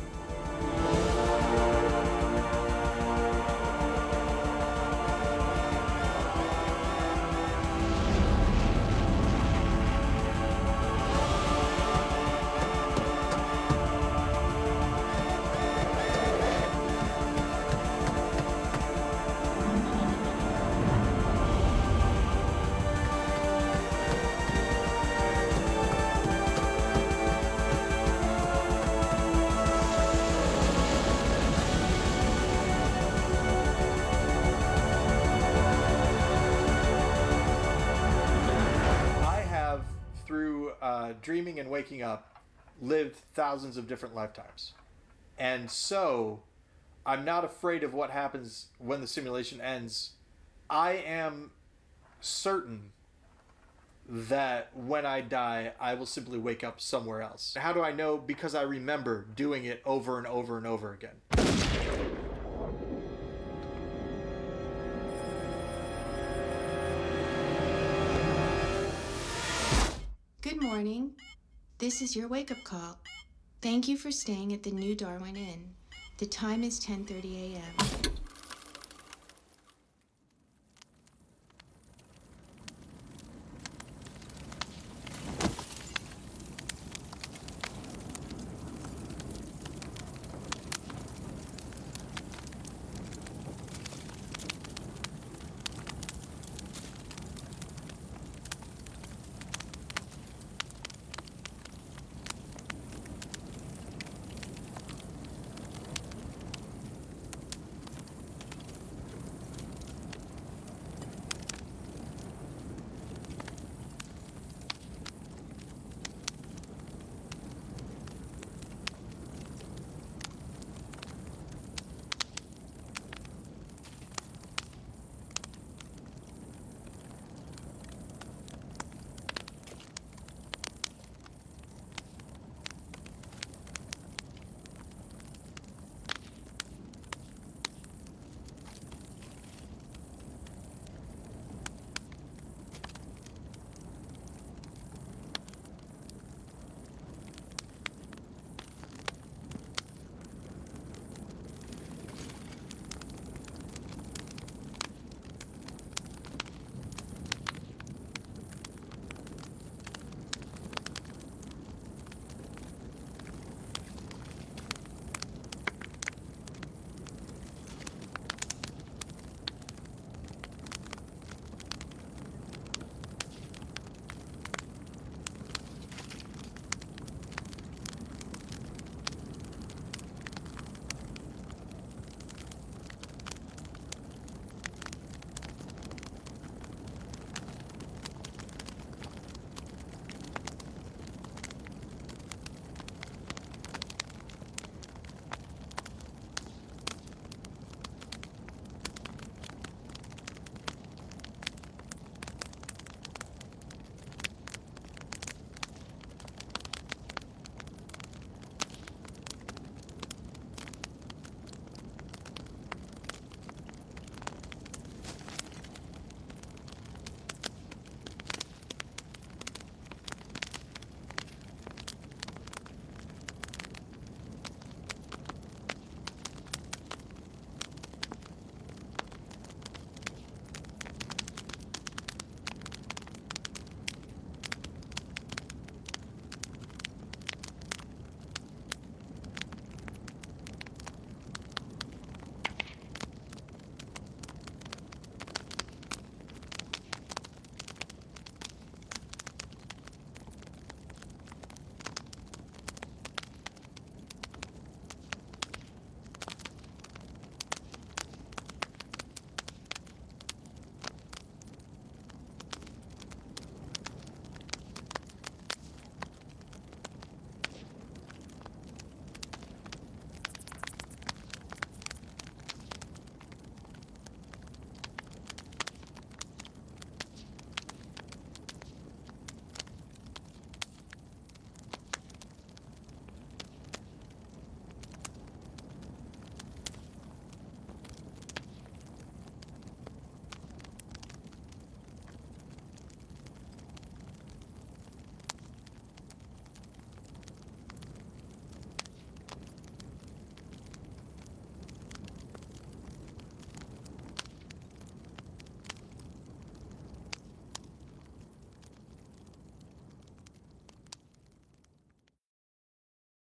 Dreaming and waking up, lived thousands of different lifetimes. And so I'm not afraid of what happens when the simulation ends. I am certain that when I die, I will simply wake up somewhere else. How do I know? Because I remember doing it over and over and over again. Good morning. This is your wake-up call. Thank you for staying at the New Darwin Inn. The time is 10:30 a.m.